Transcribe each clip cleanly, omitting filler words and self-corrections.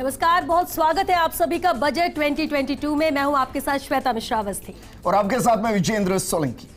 नमस्कार, बहुत स्वागत है आप सभी का बजट 2022 में। मैं हूं आपके साथ श्वेता मिश्रा अवस्थी और आपके साथ मैं विजेंद्र सोलंकी।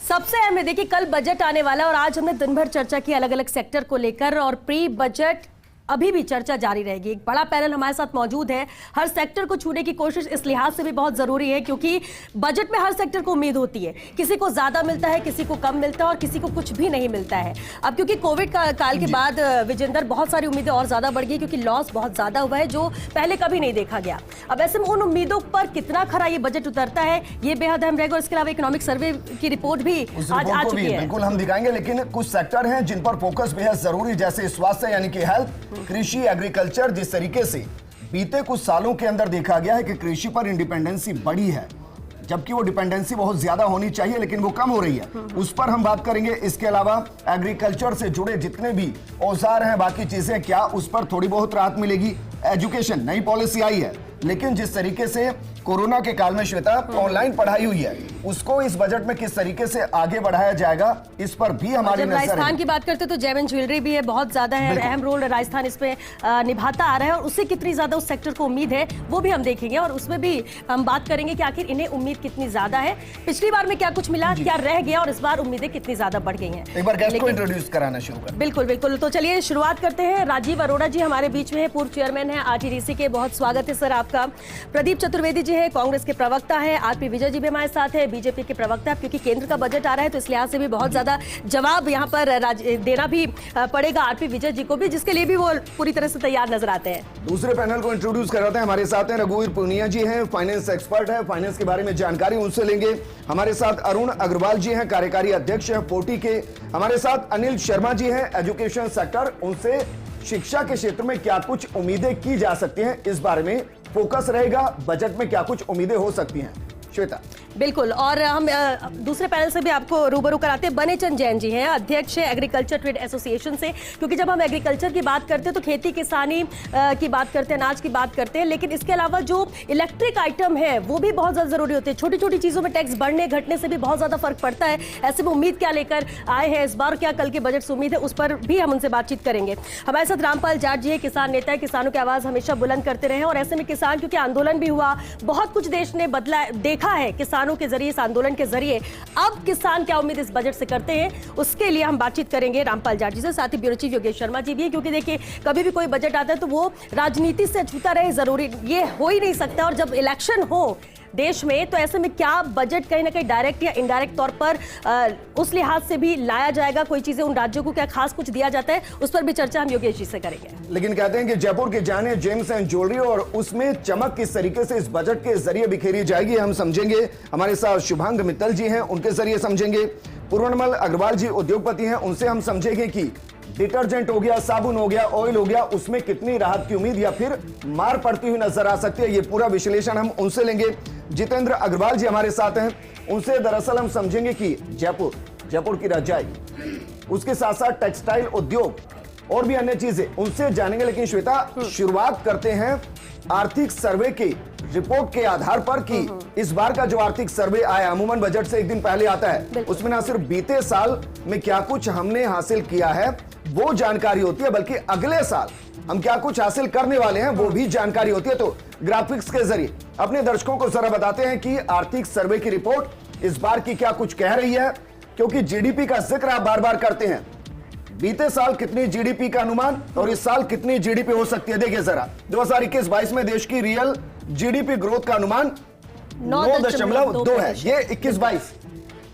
सबसे अहम है, देखिए कल बजट आने वाला और आज हमने दिन भर चर्चा की अलग अलग सेक्टर को लेकर और प्री बजट अभी भी चर्चा जारी रहेगी। एक बड़ा पैनल हमारे साथ मौजूद है। हर सेक्टर को छूने की कोशिश इस लिहाज से भी बहुत जरूरी है क्योंकि बजट में हर सेक्टर को उम्मीद होती है, किसी को ज्यादा मिलता है, किसी को कम मिलता है और किसी को कुछ भी नहीं मिलता है। अब क्योंकि कोविड का काल के बाद विजेंद्र बहुत सारी उम्मीदें और ज्यादा बढ़ गई क्योंकि लॉस बहुत ज्यादा हुआ है जो पहले कभी नहीं देखा गया। अब ऐसे में उन उम्मीदों पर कितना खरा ये बजट उतरता है ये बेहद अहम रहेगा। और इसके अलावा इकोनॉमिक सर्वे की रिपोर्ट भी आज आ चुकी है। बिल्कुल हम दिखाएंगे, लेकिन कुछ सेक्टर हैं जिन पर फोकस बेहद जरूरी, जैसे स्वास्थ्य यानी कि हेल्थ, कृषि, एग्रीकल्चर। जिस तरीके से बीते कुछ सालों के अंदर देखा गया है कि कृषि पर इंडिपेंडेंसी बढ़ी है, जबकि वो डिपेंडेंसी बहुत ज्यादा होनी चाहिए लेकिन वो कम हो रही है, उस पर हम बात करेंगे। इसके अलावा एग्रीकल्चर से जुड़े जितने भी औजार हैं, बाकी चीजें, क्या उस पर थोड़ी बहुत राहत मिलेगी। एजुकेशन, नई पॉलिसी आई है, लेकिन जिस तरीके से कोरोना के काल में श्वेता ऑनलाइन पढ़ाई हुई है, उसको इस बजट में किस तरीके से आगे बढ़ाया जाएगा, इस पर भी हमारी नजर है। राजस्थान की बात करते तो जेम ज्वेलरी भी है, बहुत ज्यादा है, अहम रोल राजस्थान इसमें निभाता आ रहा है और उससे कितनी ज्यादा उस सेक्टर को उम्मीद है वो भी हम देखेंगे और उसमें भी हम बात करेंगे कि आखिर इन्हें उम्मीद कितनी ज्यादा है, पिछली बार में क्या कुछ मिला, क्या रह गया और इस बार उम्मीदें कितनी ज्यादा बढ़ गई हैं। एक बार गेस्ट को इंट्रोड्यूस कराना शुरू कर। बिल्कुल बिल्कुल, तो चलिए शुरुआत करते हैं। राजीव अरोड़ा जी हमारे बीच में है, पूर्व चेयरमैन है आरटीडीसी के, बहुत स्वागत है सर आपका। प्रदीप चतुर्वेदी जी है, कांग्रेस के प्रवक्ता है। आरपी विजय जी भी हमारे साथ है, बीजेपी के प्रवक्ता। क्योंकि केंद्र का बजट आ रहा है तो इस लिहाज से भी बहुत ज्यादा जवाब यहाँ पर देना भी पड़ेगा आरपी विजय जी को भी, जिसके लिए भी वो पूरी तरह से तैयार नजर आते हैं। दूसरे पैनल को इंट्रोड्यूस कराते हैं, हमारे साथ हैं रघुवीर पूनिया जी हैं, फाइनेंस एक्सपर्ट है, फाइनेंस के बारे में जानकारी उनसे लेंगे। हमारे साथ अरुण अग्रवाल जी हैं, कार्यकारी अध्यक्ष हैं फोर्टी के। हमारे साथ अनिल शर्मा जी हैं, एजुकेशन सेक्टर, उनसे शिक्षा के क्षेत्र में क्या कुछ उम्मीदें की जा सकती हैं इस बारे में फोकस रहेगा। बजट में क्या कुछ उम्मीदें हो सकती हैं श्वेता। बिल्कुल, और हम दूसरे पैनल से भी आपको रूबरू कराते हैं। बनेचंद जैन जी हैं, अध्यक्ष है एग्रीकल्चर ट्रेड एसोसिएशन से। क्योंकि जब हम एग्रीकल्चर की बात करते हैं तो खेती किसानी की बात करते हैं, अनाज की बात करते हैं, लेकिन इसके अलावा जो इलेक्ट्रिक आइटम है वो भी बहुत ज्यादा जरूरी होते हैं। छोटी छोटी चीजों में टैक्स बढ़ने घटने से भी बहुत ज्यादा फर्क पड़ता है। ऐसे में उम्मीद क्या लेकर आए हैं इस बार, क्या कल के बजट से उम्मीद है, उस पर भी हम उनसे बातचीत करेंगे। हमारे साथ रामपाल जाट जी है, किसान नेता है, किसानों की आवाज हमेशा बुलंद करते रहे और ऐसे में किसान, क्योंकि आंदोलन भी हुआ, बहुत कुछ देश ने बदला देखा है किसानों के जरिए, इस आंदोलन के जरिए। अब किसान क्या उम्मीद इस बजट से करते हैं, उसके लिए हम बातचीत करेंगे रामपाल जाट जी से। साथ ही ब्यूरो चीफ योगेश शर्मा जी भी है, क्योंकि देखिए कभी भी कोई बजट आता है तो वो राजनीति से छूता रहे, जरूरी ये हो ही नहीं सकता। और जब इलेक्शन हो देश में तो ऐसे में क्या बजट कहीं ना कहीं डायरेक्ट या इनडायरेक्ट तौर पर उस लिहाज से भी लाया जाएगा, कोई चीजें उन राज्यों को क्या खास कुछ दिया जाता है, उस पर भी चर्चा हम योगेश जी से करेंगे। लेकिन कहते हैं कि जयपुर की जान है जेम्स एंड ज्वेलरी, और उसमें चमक किस तरीके से इस बजट के जरिए बिखेरी जाएगी हम समझेंगे। हमारे साथ शुभांग मित्तल जी हैं, उनके जरिए समझेंगे। पूर्णमल अग्रवाल जी उद्योगपति हैं, उनसे हम समझेंगे कि डिटर्जेंट हो गया, साबुन हो गया, ऑयल हो गया, उसमें कितनी राहत की उम्मीद या फिर मार पड़ती हुई नजर आ सकती है। ये पूरा विश्लेषण हम उनसे लेंगे। जितेंद्र अग्रवाल जी हमारे साथ हैं, उनसे दरअसल हम समझेंगे कि जयपुर की रजाई, उसके साथ साथ टेक्सटाइल उद्योग और भी अन्य चीजें, उनसे जानेंगे। लेकिन श्वेता, शुरुआत करते हैं आर्थिक सर्वे की रिपोर्ट के आधार पर कि इस बार का जो आर्थिक सर्वे आया, अमूमन बजट से एक दिन पहले आता है, उसमें ना सिर्फ बीते साल में क्या कुछ हमने हासिल किया है वो जानकारी होती है, बल्कि अगले साल हम क्या कुछ हासिल करने वाले हैं वो भी जानकारी होती है। तो ग्राफिक्स के जरिए अपने दर्शकों को जरा बताते हैं कि आर्थिक सर्वे की रिपोर्ट इस बार की क्या कुछ कह रही है, क्योंकि जीडीपी का जिक्र आप बार बार करते हैं। बीते साल कितनी जीडीपी का अनुमान और इस साल कितनी जीडीपी हो सकती है, देखिए जरा। 2021-22 में देश की रियल जीडीपी ग्रोथ का अनुमान 9.2 है, ये 21-22।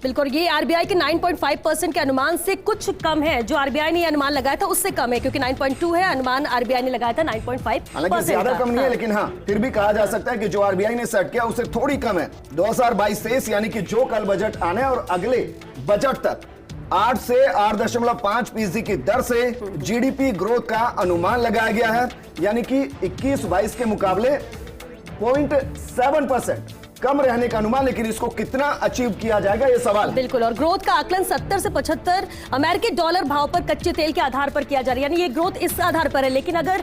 बिल्कुल, ये आरबीआई के 9.5% के अनुमान से कुछ कम है। जो आरबीआई ने अनुमान लगाया था उससे कम है, क्योंकि 9.2 है अनुमान, आरबीआई ने लगाया था 9.5%। हालांकि ज्यादा कम नहीं है, लेकिन हाँ फिर भी कहा जा सकता है कि जो आरबीआई ने सेट किया उससे थोड़ी कम है। 2022-23 यानी कि जो कल बजट आने और अगले बजट तक 8 से 8.5% की दर से जीडीपी ग्रोथ का अनुमान लगाया गया है, यानी कि 21-22 के मुकाबले 0.7% कम रहने का अनुमान। लेकिन इसको कितना अचीव किया जाएगा ये सवाल। बिल्कुल, और ग्रोथ का आकलन 70 से 75 अमेरिकी डॉलर भाव पर कच्चे तेल के आधार पर किया जा रहा है, यानी ये ग्रोथ इस आधार पर है। लेकिन अगर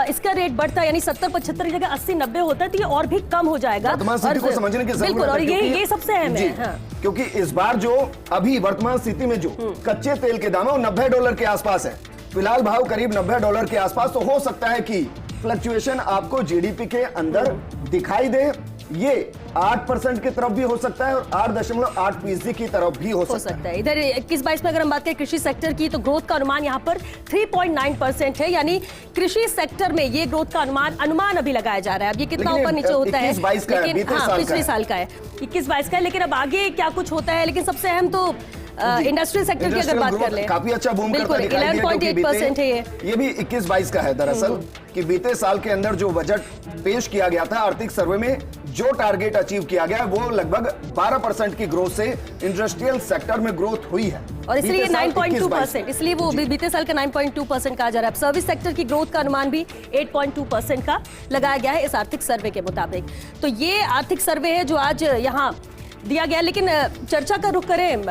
इसका रेट बढ़ता है, यानी 70-75 की जगह 80-90 होता है, तो ये और भी कम हो जाएगा। वर्तमान स्थिति को समझने की जरूरत है। बिल्कुल, और ये सबसे अहम है। हाँ। क्योंकि इस बार जो अभी वर्तमान स्थिति में जो कच्चे तेल के दाम है वो $90 के आसपास है। फिलहाल भाव करीब $90 के आसपास, तो हो सकता है कि फ्लक्चुएशन आपको जीडीपी के अंदर दिखाई दे। ये 8% की तरफ भी हो सकता है और 8.8% की तरफ भी हो सकता है। इधर 21-22 में अगर हम बात करें कृषि सेक्टर की, तो ग्रोथ का अनुमान यहाँ पर 3.9% है, यानी कृषि सेक्टर में ये ग्रोथ का अनुमान अभी लगाया जा रहा है। अब ये कितना ऊपर नीचे होता है, 21-22 का है, लेकिन हाँ पिछले साल का है, 21-22 का है, लेकिन अब आगे क्या कुछ होता है। लेकिन सबसे अहम तो इंडस्ट्रियल सेक्टर की अगर बात कर ले, काफी अच्छा बूम करता दिखाई दिया, 11.8% है ये भी 21-22 का है दरअसल, कि बीते साल के अंदर जो बजट पेश किया गया था आर्थिक सर्वे में, जो टारगेट अचीव किया गया वो लगभग 12% की ग्रोथ से इंडस्ट्रियल सेक्टर में ग्रोथ हुई है, और इसलिए 9.2%, इसलिए वो बीते साल का 9.2% कहा जा रहा है। अब सर्विस सेक्टर की ग्रोथ का अनुमान भी 8.2% का लगाया गया है इस आर्थिक सर्वे के मुताबिक। तो ये आर्थिक सर्वे है जो आज यहाँ दिया गया। लेकिन चर्चा का रुख करें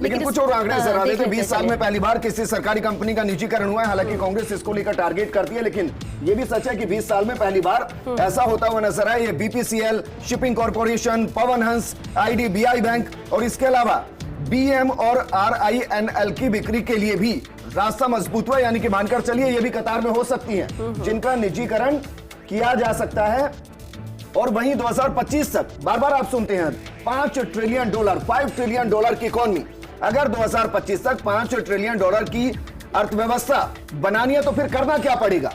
लेकिन कुछ और आंकड़े नजर आ रहे थे। 20 साल में पहली बार किसी सरकारी कंपनी का निजीकरण हुआ है। हालांकि कांग्रेस इसको लेकर टारगेट करती है, लेकिन ये भी सच है कि 20 साल में पहली बार ऐसा होता हुआ नजर आया। ये BPCL, shipping corporation, Pawan Hans, IDBI bank और इसके अलावा बीएम और आरआईएनएल की बिक्री के लिए भी रास्ता मजबूत हुआ, यानी कि मानकर चलिए ये भी कतार में हो सकती है जिनका निजीकरण किया जा सकता है। और वहीं 2025 तक बार बार आप सुनते हैं $5 ट्रिलियन, $5 ट्रिलियन की इकोनॉमी। अगर 2025 तक $5 ट्रिलियन की अर्थव्यवस्था बनानी है तो फिर करना क्या पड़ेगा,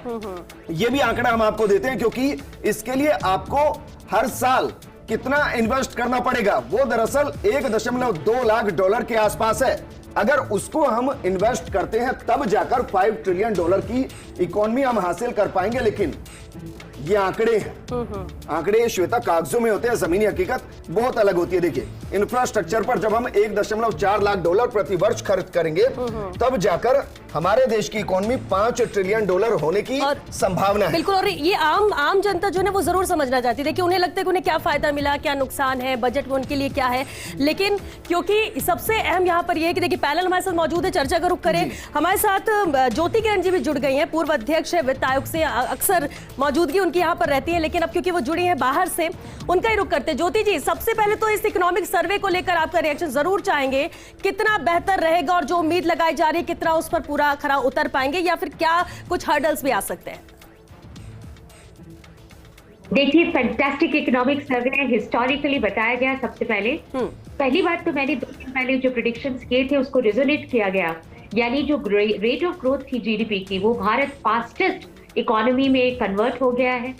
ये भी आंकड़ा हम आपको देते हैं, क्योंकि इसके लिए आपको हर साल कितना इन्वेस्ट करना पड़ेगा वो दरअसल $1.2 लाख के आसपास है। अगर उसको हम इन्वेस्ट करते हैं तब जाकर $5 ट्रिलियन की इकोनॉमी हम हासिल कर पाएंगे। लेकिन ये आंकड़े हैं, आंकड़े श्वेता कागजों में होते हैं, जमीनी हकीकत बहुत अलग होती है। देखिए इंफ्रास्ट्रक्चर पर जब हम $1.4 लाख प्रति वर्ष खर्च करेंगे तब जाकर हमारे देश की इकोनॉमी $5 ट्रिलियन होने की संभावना है। बिल्कुल, और ये आम जनता जो है वो जरूर समझना चाहती है। देखिए उन्हें लगता है कि उन्हें क्या फायदा मिला, क्या नुकसान है, बजट में उनके लिए क्या है। लेकिन क्योंकि सबसे अहम यहाँ पर यह है कि देखिए पैनल हमारे साथ मौजूद है, चर्चा का रुख करें। हमारे साथ ज्योति किरण जी भी जुड़ गई हैं, पूर्व अध्यक्ष है वित्त आयोग से, अक्सर मौजूदगी उनकी यहाँ पर रहती है, लेकिन अब क्योंकि वो जुड़ी हैं बाहर से, उनका ही रुख करते हैं। ज्योति जी, सबसे पहले तो इस इकोनॉमिक सर्वे को लेकर आपका रिएक्शन जरूर चाहेंगे। कितना बेहतर रहेगा और जो उम्मीद लगाई जा रही है कितना उस पर पूरा खरा उतर पाएंगे, या फिर क्या कुछ हर्डल्स भी आ सकते हैं? देखिए फैंटास्टिक इकोनॉमिक सर्वे है, हिस्टोरिकली बताया गया। सबसे पहले पहली बात तो मैंने 2 दिन पहले जो प्रेडिक्शंस किए थे उसको रिजोनेट किया गया, यानी जो रेट ऑफ ग्रोथ थी जीडीपी की वो भारत फास्टेस्ट इकोनॉमी में कन्वर्ट हो गया है।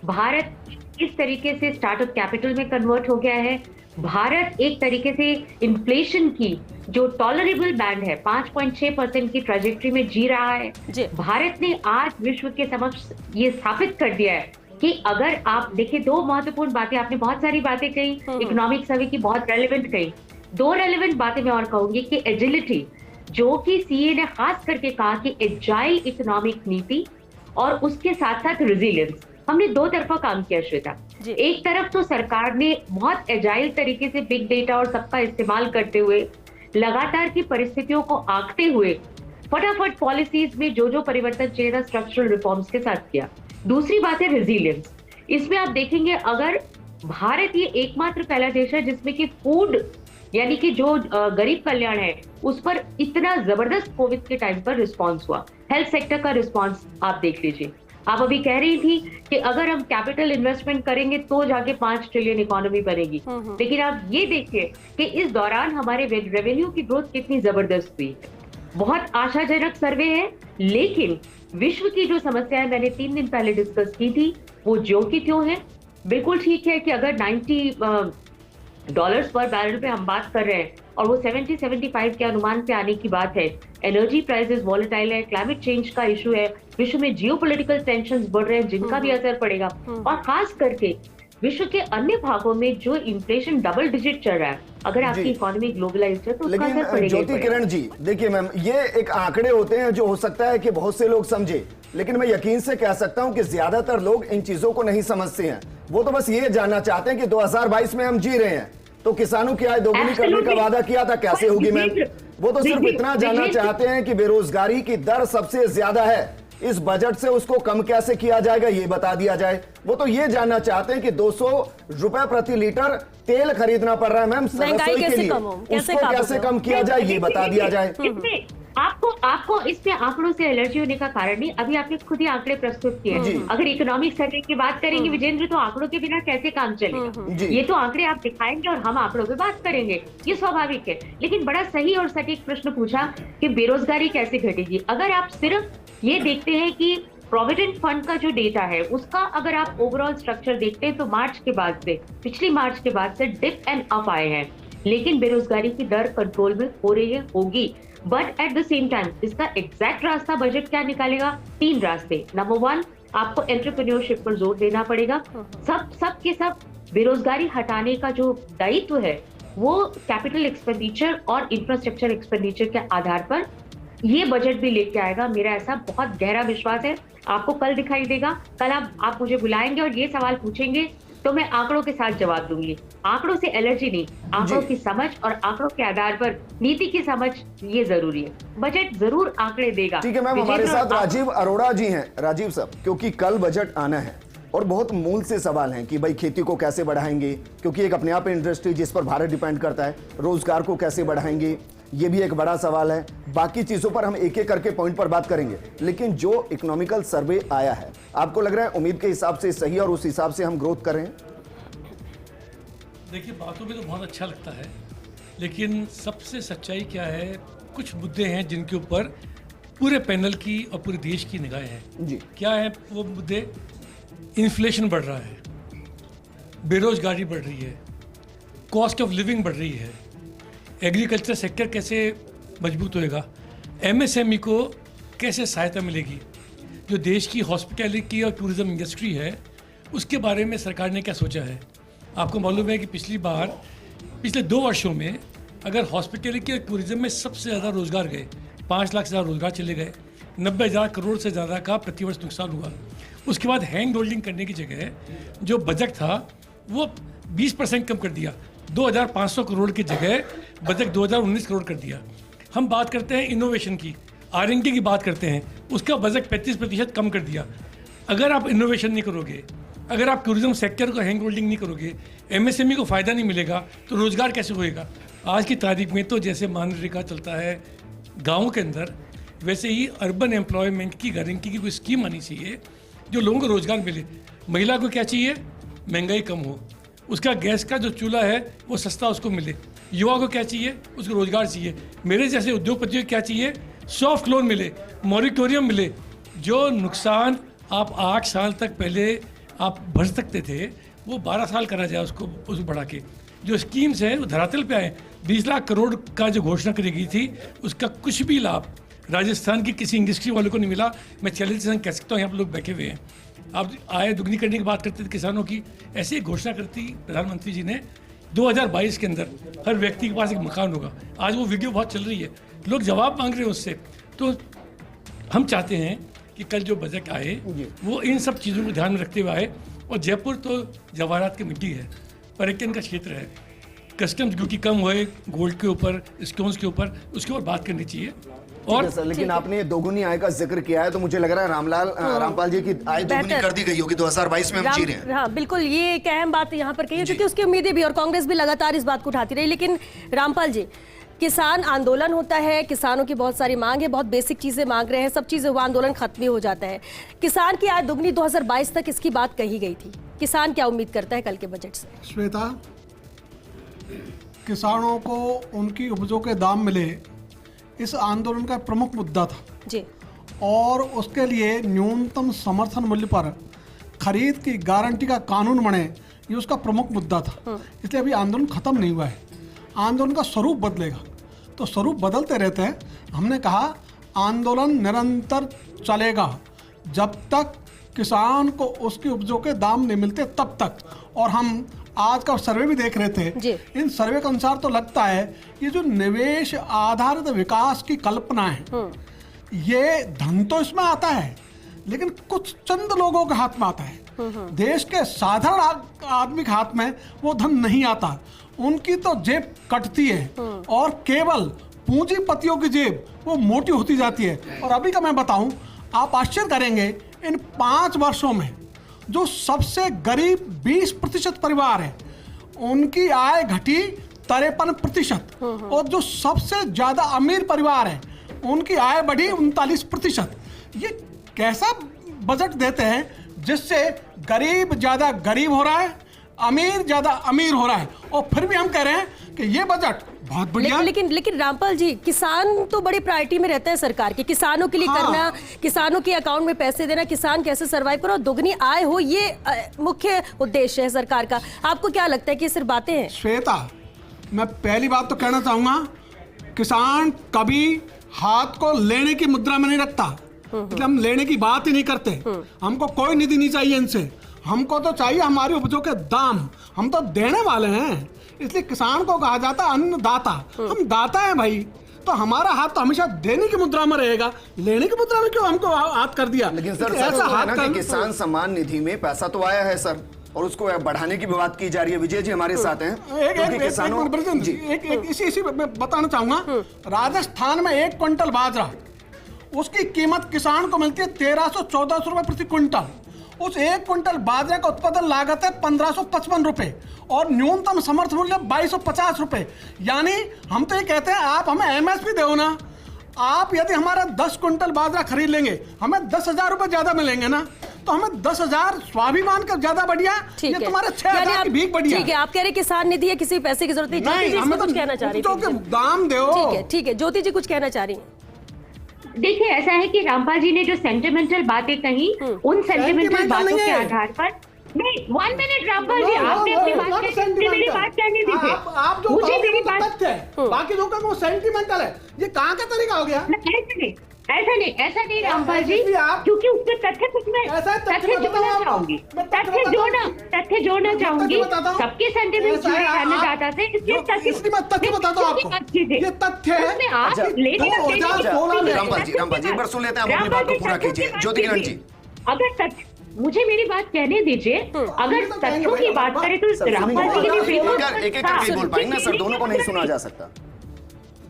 भारत इस तरीके से स्टार्टअप कैपिटल में कन्वर्ट हो गया है। भारत एक तरीके से इन्फ्लेशन की जो टॉलरेबल बैंड है 5.6% की ट्रेजेक्टरी में जी रहा है। भारत ने आज विश्व के समक्ष ये स्थापित कर दिया है कि अगर आप देखिए, 2 महत्वपूर्ण बातें, आपने बहुत सारी बातें कही इकोनॉमिक सर्वे की, बहुत रेलेवेंट कही। 2 रेलेवेंट बातें मैं और कहूंगी कि एजिलिटी, जो कि सीए ने खास करके कहा कि एजाइल इकोनॉमिक नीति और उसके साथ साथ रेजिलियंस, हमने 2 तरफा काम किया श्वेता। एक तरफ तो सरकार ने बहुत एजाइल तरीके से बिग डेटा और सबका इस्तेमाल करते हुए लगातार की परिस्थितियों को आंकते हुए फटाफट पॉलिसीज में जो जो परिवर्तन चाहिए था स्ट्रक्चरल रिफॉर्म्स के साथ किया। दूसरी बात है रेजिलियंस। इसमें आप देखेंगे अगर भारत ये एकमात्र पहला देश है जिसमें कि फूड यानी कि जो गरीब कल्याण है उस पर इतना जबरदस्त कोविड के टाइम पर रिस्पॉन्स हुआ। हेल्थ सेक्टर का रिस्पॉन्स आप देख लीजिए। आप अभी कह रही थी कि अगर हम कैपिटल इन्वेस्टमेंट करेंगे तो जाके 5 ट्रिलियन इकोनॉमी बनेगी, लेकिन आप ये देखिए कि इस दौरान हमारे रेवेन्यू की ग्रोथ कितनी जबरदस्त हुई। बहुत आशाजनक सर्वे है, लेकिन विश्व की जो समस्या है मैंने 3 दिन पहले डिस्कस की थी वो ज्यों की त्यों है। बिल्कुल ठीक है कि अगर $90 पर बैरल पे हम बात कर रहे हैं और वो 70-75 के अनुमान पे आने की बात है, एनर्जी प्राइसेस वॉलेटाइल है, क्लाइमेट चेंज का इशू है, विश्व में जियोपॉलिटिकल टेंशंस बढ़ रहे हैं जिनका भी असर पड़ेगा, और खास करके विश्व के अन्य भागों में जो इन्फ्लेशन डबल डिजिट चल रहा है, अगर आपकी इकोनॉमी ग्लोबलाइज्ड है तो उसका असर पड़ेगा। लेकिन ज्योति किरण जी देखिए मैम, ये एक आंकड़े होते हैं जो हो सकता है कि बहुत से लोग समझे, लेकिन मैं यकीन से कह सकता हूं कि ज्यादातर लोग इन चीजों को नहीं समझते हैं। वो तो बस ये जानना चाहते हैं कि 2022 में हम जी रहे हैं तो किसानों की आय दोगुनी करने का वादा किया था, कैसे होगी मैम? वो तो सिर्फ इतना जानना चाहते हैं कि बेरोजगारी की दर सबसे ज्यादा है, इस बजट से उसको कम कैसे किया जाएगा ये बता दिया जाए। वो तो ये जानना चाहते हैं कि 200 रुपए प्रति लीटर तेल खरीदना पड़ रहा है मैम रसोई के लिए, उसको कैसे कम किया जाए ये बता दिया जाए। आपको इसमें आंकड़ों से एलर्जी होने का कारण नहीं, अभी आपने खुद ही आंकड़े प्रस्तुत किए हैं। अगर इकोनॉमिक सर्वे की बात करेंगे विजेंद्र, तो आंकड़ों के बिना कैसे काम चलेगा? ये तो आंकड़े आप दिखाएंगे और हम आंकड़ों पे बात करेंगे, ये स्वाभाविक है। लेकिन बड़ा सही और सटीक प्रश्न पूछा कि बेरोजगारी कैसे घटेगी। अगर आप सिर्फ ये देखते हैं कि प्रोविडेंट फंड का जो डेटा है उसका अगर आप ओवरऑल स्ट्रक्चर देखते हैं तो पिछली मार्च के बाद से डिप एंड अप आए हैं, लेकिन बेरोजगारी की दर कंट्रोल में हो रही है, होगी। But at the same time इसका एग्जैक्ट रास्ता बजट क्या निकालेगा? 3 रास्ते। नंबर 1, आपको एंटरप्रेन्योरशिप पर जोर देना पड़ेगा। सब के सब बेरोजगारी हटाने का जो दायित्व है वो कैपिटल एक्सपेंडिचर और इंफ्रास्ट्रक्चर एक्सपेंडिचर के आधार पर ये बजट भी लेके आएगा। मेरा ऐसा बहुत गहरा विश्वास है। आपको कल दिखाई देगा, कल आप मुझे बुलाएंगे और ये सवाल पूछेंगे तो मैं आंकड़ों के साथ जवाब दूंगी। आंकड़ों से एलर्जी नहीं, आंकड़ों की समझ और आंकड़ों के आधार पर नीति की समझ, ये जरूरी है। बजट जरूर आंकड़े देगा। ठीक है मैम, हमारे साथ राजीव अरोड़ा जी हैं। राजीव साहब, क्योंकि कल बजट आना है और बहुत मूल से सवाल हैं कि भाई खेती को कैसे बढ़ाएंगे, क्योंकि एक अपने आप इंडस्ट्री जिस पर भारत डिपेंड करता है, रोजगार को कैसे बढ़ाएंगे, ये भी एक बड़ा सवाल है। बाकी चीजों पर हम एक एक करके पॉइंट पर बात करेंगे। लेकिन जो इकोनॉमिकल सर्वे आया है, आपको लग रहा है उम्मीद के हिसाब से सही और उस हिसाब से हम ग्रोथ कर रहे हैं? देखिए, बातों में तो बहुत अच्छा लगता है, लेकिन सबसे सच्चाई क्या है? कुछ मुद्दे हैं जिनके ऊपर पूरे पैनल की और पूरे देश की निगाहें हैं जी। क्या है वो मुद्दे? इन्फ्लेशन बढ़ रहा है, बेरोजगारी बढ़ रही है, कॉस्ट ऑफ लिविंग बढ़ रही है, एग्रीकल्चर सेक्टर कैसे मजबूत होएगा, एमएसएमई को कैसे सहायता मिलेगी, जो देश की हॉस्पिटैलिटी और टूरिज्म इंडस्ट्री है उसके बारे में सरकार ने क्या सोचा है। आपको मालूम है कि पिछले 2 वर्षों में अगर हॉस्पिटैलिटी और टूरिज्म में सबसे ज़्यादा रोजगार गए, 5 लाख से ज़्यादा रोजगार चले गए, 90,000 करोड़ से ज़्यादा का प्रतिवर्ष नुकसान हुआ। उसके बाद हैंड होल्डिंग करने की जगह जो बजट था वो 20% कम कर दिया, 2,500 करोड़ की जगह बजट 2,019 करोड़ कर दिया। हम बात करते हैं इनोवेशन की, R&D की बात करते हैं, उसका बजट 35% कम कर दिया। अगर आप इनोवेशन नहीं करोगे, अगर आप टूरिज्म सेक्टर को हैंड होल्डिंग नहीं करोगे, एमएसएमई को फ़ायदा नहीं मिलेगा, तो रोज़गार कैसे होएगा? आज की तारीख में तो जैसे मनरेगा चलता है गाँव के अंदर, वैसे ही अर्बन एम्प्लॉयमेंट की गारंटी की कोई स्कीम आनी चाहिए जो लोगों को रोज़गार मिले। महिला को क्या चाहिए? महंगाई कम हो, उसका गैस का जो चूल्हा है वो सस्ता उसको मिले। युवा को क्या चाहिए? उसको रोज़गार चाहिए। मेरे जैसे उद्योगपतियों को क्या चाहिए? सॉफ्ट लोन मिले, मॉरिटोरियम मिले। जो नुकसान आप 8 साल तक पहले आप भर सकते थे वो 12 साल करा जाए उसको बढ़ा के। जो स्कीम्स हैं वो धरातल पे आए। 20 लाख करोड़ का जो घोषणा करी गई थी उसका कुछ भी लाभ राजस्थान की किसी इंडस्ट्री वालों को नहीं मिला। मैं चैलेंज से कह सकता हूँ, यहाँ पर लोग बैठे हुए हैं। आप आय दुगनी करने की बात करते थे किसानों की, ऐसे ही घोषणा करती प्रधानमंत्री जी ने 2022 के अंदर हर व्यक्ति के पास एक मकान होगा। आज वो वीडियो बहुत चल रही है, लोग जवाब मांग रहे हैं उससे। तो हम चाहते हैं कि कल जो बजट आए वो इन सब चीज़ों को ध्यान में रखते हुए आए। और जयपुर तो जवाहरात की मिट्टी है, पर्यटन का क्षेत्र है, कस्टम्स ड्यूटी कम हुए गोल्ड के ऊपर, स्टोन्स के ऊपर, उसके ऊपर बात करनी चाहिए। और सर, लेकिन आपने दोगुनी आय का जिक्र किया है तो मुझे लग रहा है रामपाल जी की आय दोगुनी कर दी गई होगी 2022 में हम जी रहे हैं। हाँ बिल्कुल, ये एक अहम बात यहाँ पर कही है क्योंकि उसकी उम्मीदें भी और कांग्रेस भी लगातार इस बात को उठाती रही। लेकिन रामपाल जी, किसान आंदोलन होता है, किसानों की बहुत सारी मांग है, बहुत बेसिक चीजें मांग रहे हैं, सब चीजें वो आंदोलन खत्म भी हो जाता है। किसान की आय दुगनी 2022 तक इसकी बात कही गई थी। किसान क्या उम्मीद करता है कल के बजट से? श्वेता, किसानों को उनकी उपजों के दाम मिले, इस आंदोलन का प्रमुख मुद्दा था जी। और उसके लिए न्यूनतम समर्थन मूल्य पर खरीद की गारंटी का कानून बने, ये उसका प्रमुख मुद्दा था। इसलिए अभी आंदोलन खत्म नहीं हुआ है, आंदोलन का स्वरूप बदलेगा। तो स्वरूप बदलते रहते हैं। हमने कहा आंदोलन निरंतर चलेगा जब तक किसान को उसकी उपजों के दाम नहीं मिलते तब तक। और हम आज का सर्वे भी देख रहे थे, इन सर्वे के अनुसार तो लगता है ये जो निवेश आधारित विकास की कल्पना है, ये धन तो इसमें आता है लेकिन कुछ चंद लोगों के हाथ में आता है। देश के साधारण आदमी के हाथ में वो धन नहीं आता, उनकी तो जेब कटती है और केवल पूंजीपतियों की जेब वो मोटी होती जाती है। और अभी का मैं बताऊं, आप आश्चर्य करेंगे, इन 5 वर्षों में जो सबसे गरीब 20% परिवार है उनकी आय घटी 53% और जो सबसे ज्यादा अमीर परिवार है उनकी आय बढ़ी 39%। ये कैसा बजट देते हैं जिससे गरीब ज्यादा गरीब हो रहा है, अमीर ज्यादा अमीर हो रहा है, और फिर भी हम कह रहे हैं कि ये बजट बहुत बढ़िया। लेकिन रामपाल जी, किसान तो बड़ी प्रायोरिटी में रहता है सरकार के, किसानों के लिए करना, किसानों के अकाउंट में पैसे देना, किसान कैसे सरवाइव करो और दुगनी आय हो, ये मुख्य उद्देश्य है सरकार का। आपको क्या लगता है कि सिर्फ बातें हैं? श्वेता, मैं पहली बात तो कहना चाहूंगा, किसान कभी हाथ को लेने की मुद्रा में नहीं रखता, इसलिए हम लेने की बात ही नहीं करते। हमको कोई निधि नहीं चाहिए इनसे, हमको तो चाहिए हमारी उपजों के दाम। हम तो देने वाले हैं, इसलिए किसान को कहा जाता है अन्नदाता। हम दाता हैं भाई, तो हमारा हाथ तो हमेशा देने की मुद्रा में रहेगा, लेने की मुद्रा में क्यों हमको हाथ कर दिया? लेकिन सर ऐसा हाथ कि किसान सम्मान निधि में पैसा तो आया है सर, और उसको बढ़ाने की बात की जा रही है। विजय जी हमारे साथ हैं। इसी मैं बताना चाहूंगा, राजस्थान में 1 क्विंटल बाजरा, उसकी कीमत किसान को मिलती है 1300-1400 रुपए प्रति क्विंटल। उस 1 क्विंटल बाजरे का उत्पादन लागत है 1555 रुपए और न्यूनतम समर्थन मूल्य 2250 रुपए। यानी हम तो ये कहते हैं आप हमें एमएसपी दो ना। आप यदि हमारा 10 क्विंटल बाजरा खरीद लेंगे, हमें 10,000 रुपए ज्यादा मिलेंगे ना, तो हमें 10,000 स्वाभिमान का ज्यादा बढ़िया, ये तुम्हारे 6,000 की भीख बढ़िया। ठीक है, आप कह रहे किसान निधि है, किसी पैसे की जरूरत नहीं। हमें कुछ कहना चाह रही है, दाम दो। ठीक है, ज्योति जी कुछ कहना चाह रही है। देखिए, ऐसा है कि रामपाल जी ने जो सेंटिमेंटल बातें कही, उन सेंटिमेंटल बातों के आधार पर नहीं, 1 मिनट रामपाल जी, आपने अपनी बात कहने, मेरी बात कहने दीजिए। आप जो मुझे मेरी बात, तथ्य है, बाकी लोगों का वो सेंटिमेंटल है। ये कहाँ का तरीका हो गया? ऐसा नहीं रामपाल जी, क्योंकि उसके तथ्य कुछ मैं तथ्य जोड़ना चाहूंगी, तथ्य जोड़ना चाहूंगी सबके सेंटिमेंट जुड़े हैं अन्नदाता से, इसलिए तथ्य बताता हूं आपको, ये तथ्य है। आप लेने रामपाल जी एक बार सुन लेते हैं, आप अपनी बात को पूरा कीजिए। ज्योति किरण जी, अगर तथ्य, मुझे मेरी बात कहने दीजिए। अगर तथ्यों की बात करें तो रामपाल जी के एक एक करके बोल पाएंगे ना सर, दोनों को नहीं सुना जा सकता।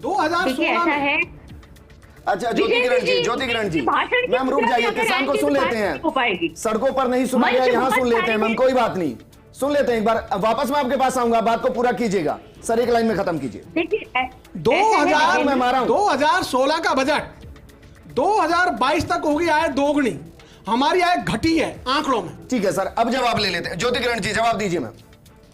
2016 ऐसा है। अच्छा ज्योति किरण जी मैम रुक जाइए, किसान को सुन लेते हैं। सड़कों पर नहीं सुना गया, यहाँ सुन लेते हैं मैम, कोई बात नहीं, सुन लेते हैं। एक बार वापस मैं आपके पास आऊंगा, बात को पूरा कीजिएगा सर, एक लाइन में खत्म कीजिए। 2016 का बजट 2022 तक होगी आय दोगुनी, हमारी आय घटी है आंकड़ों में। ठीक है सर, अब जवाब ले लेते हैं। ज्योति किरण जी जवाब दीजिए मैम।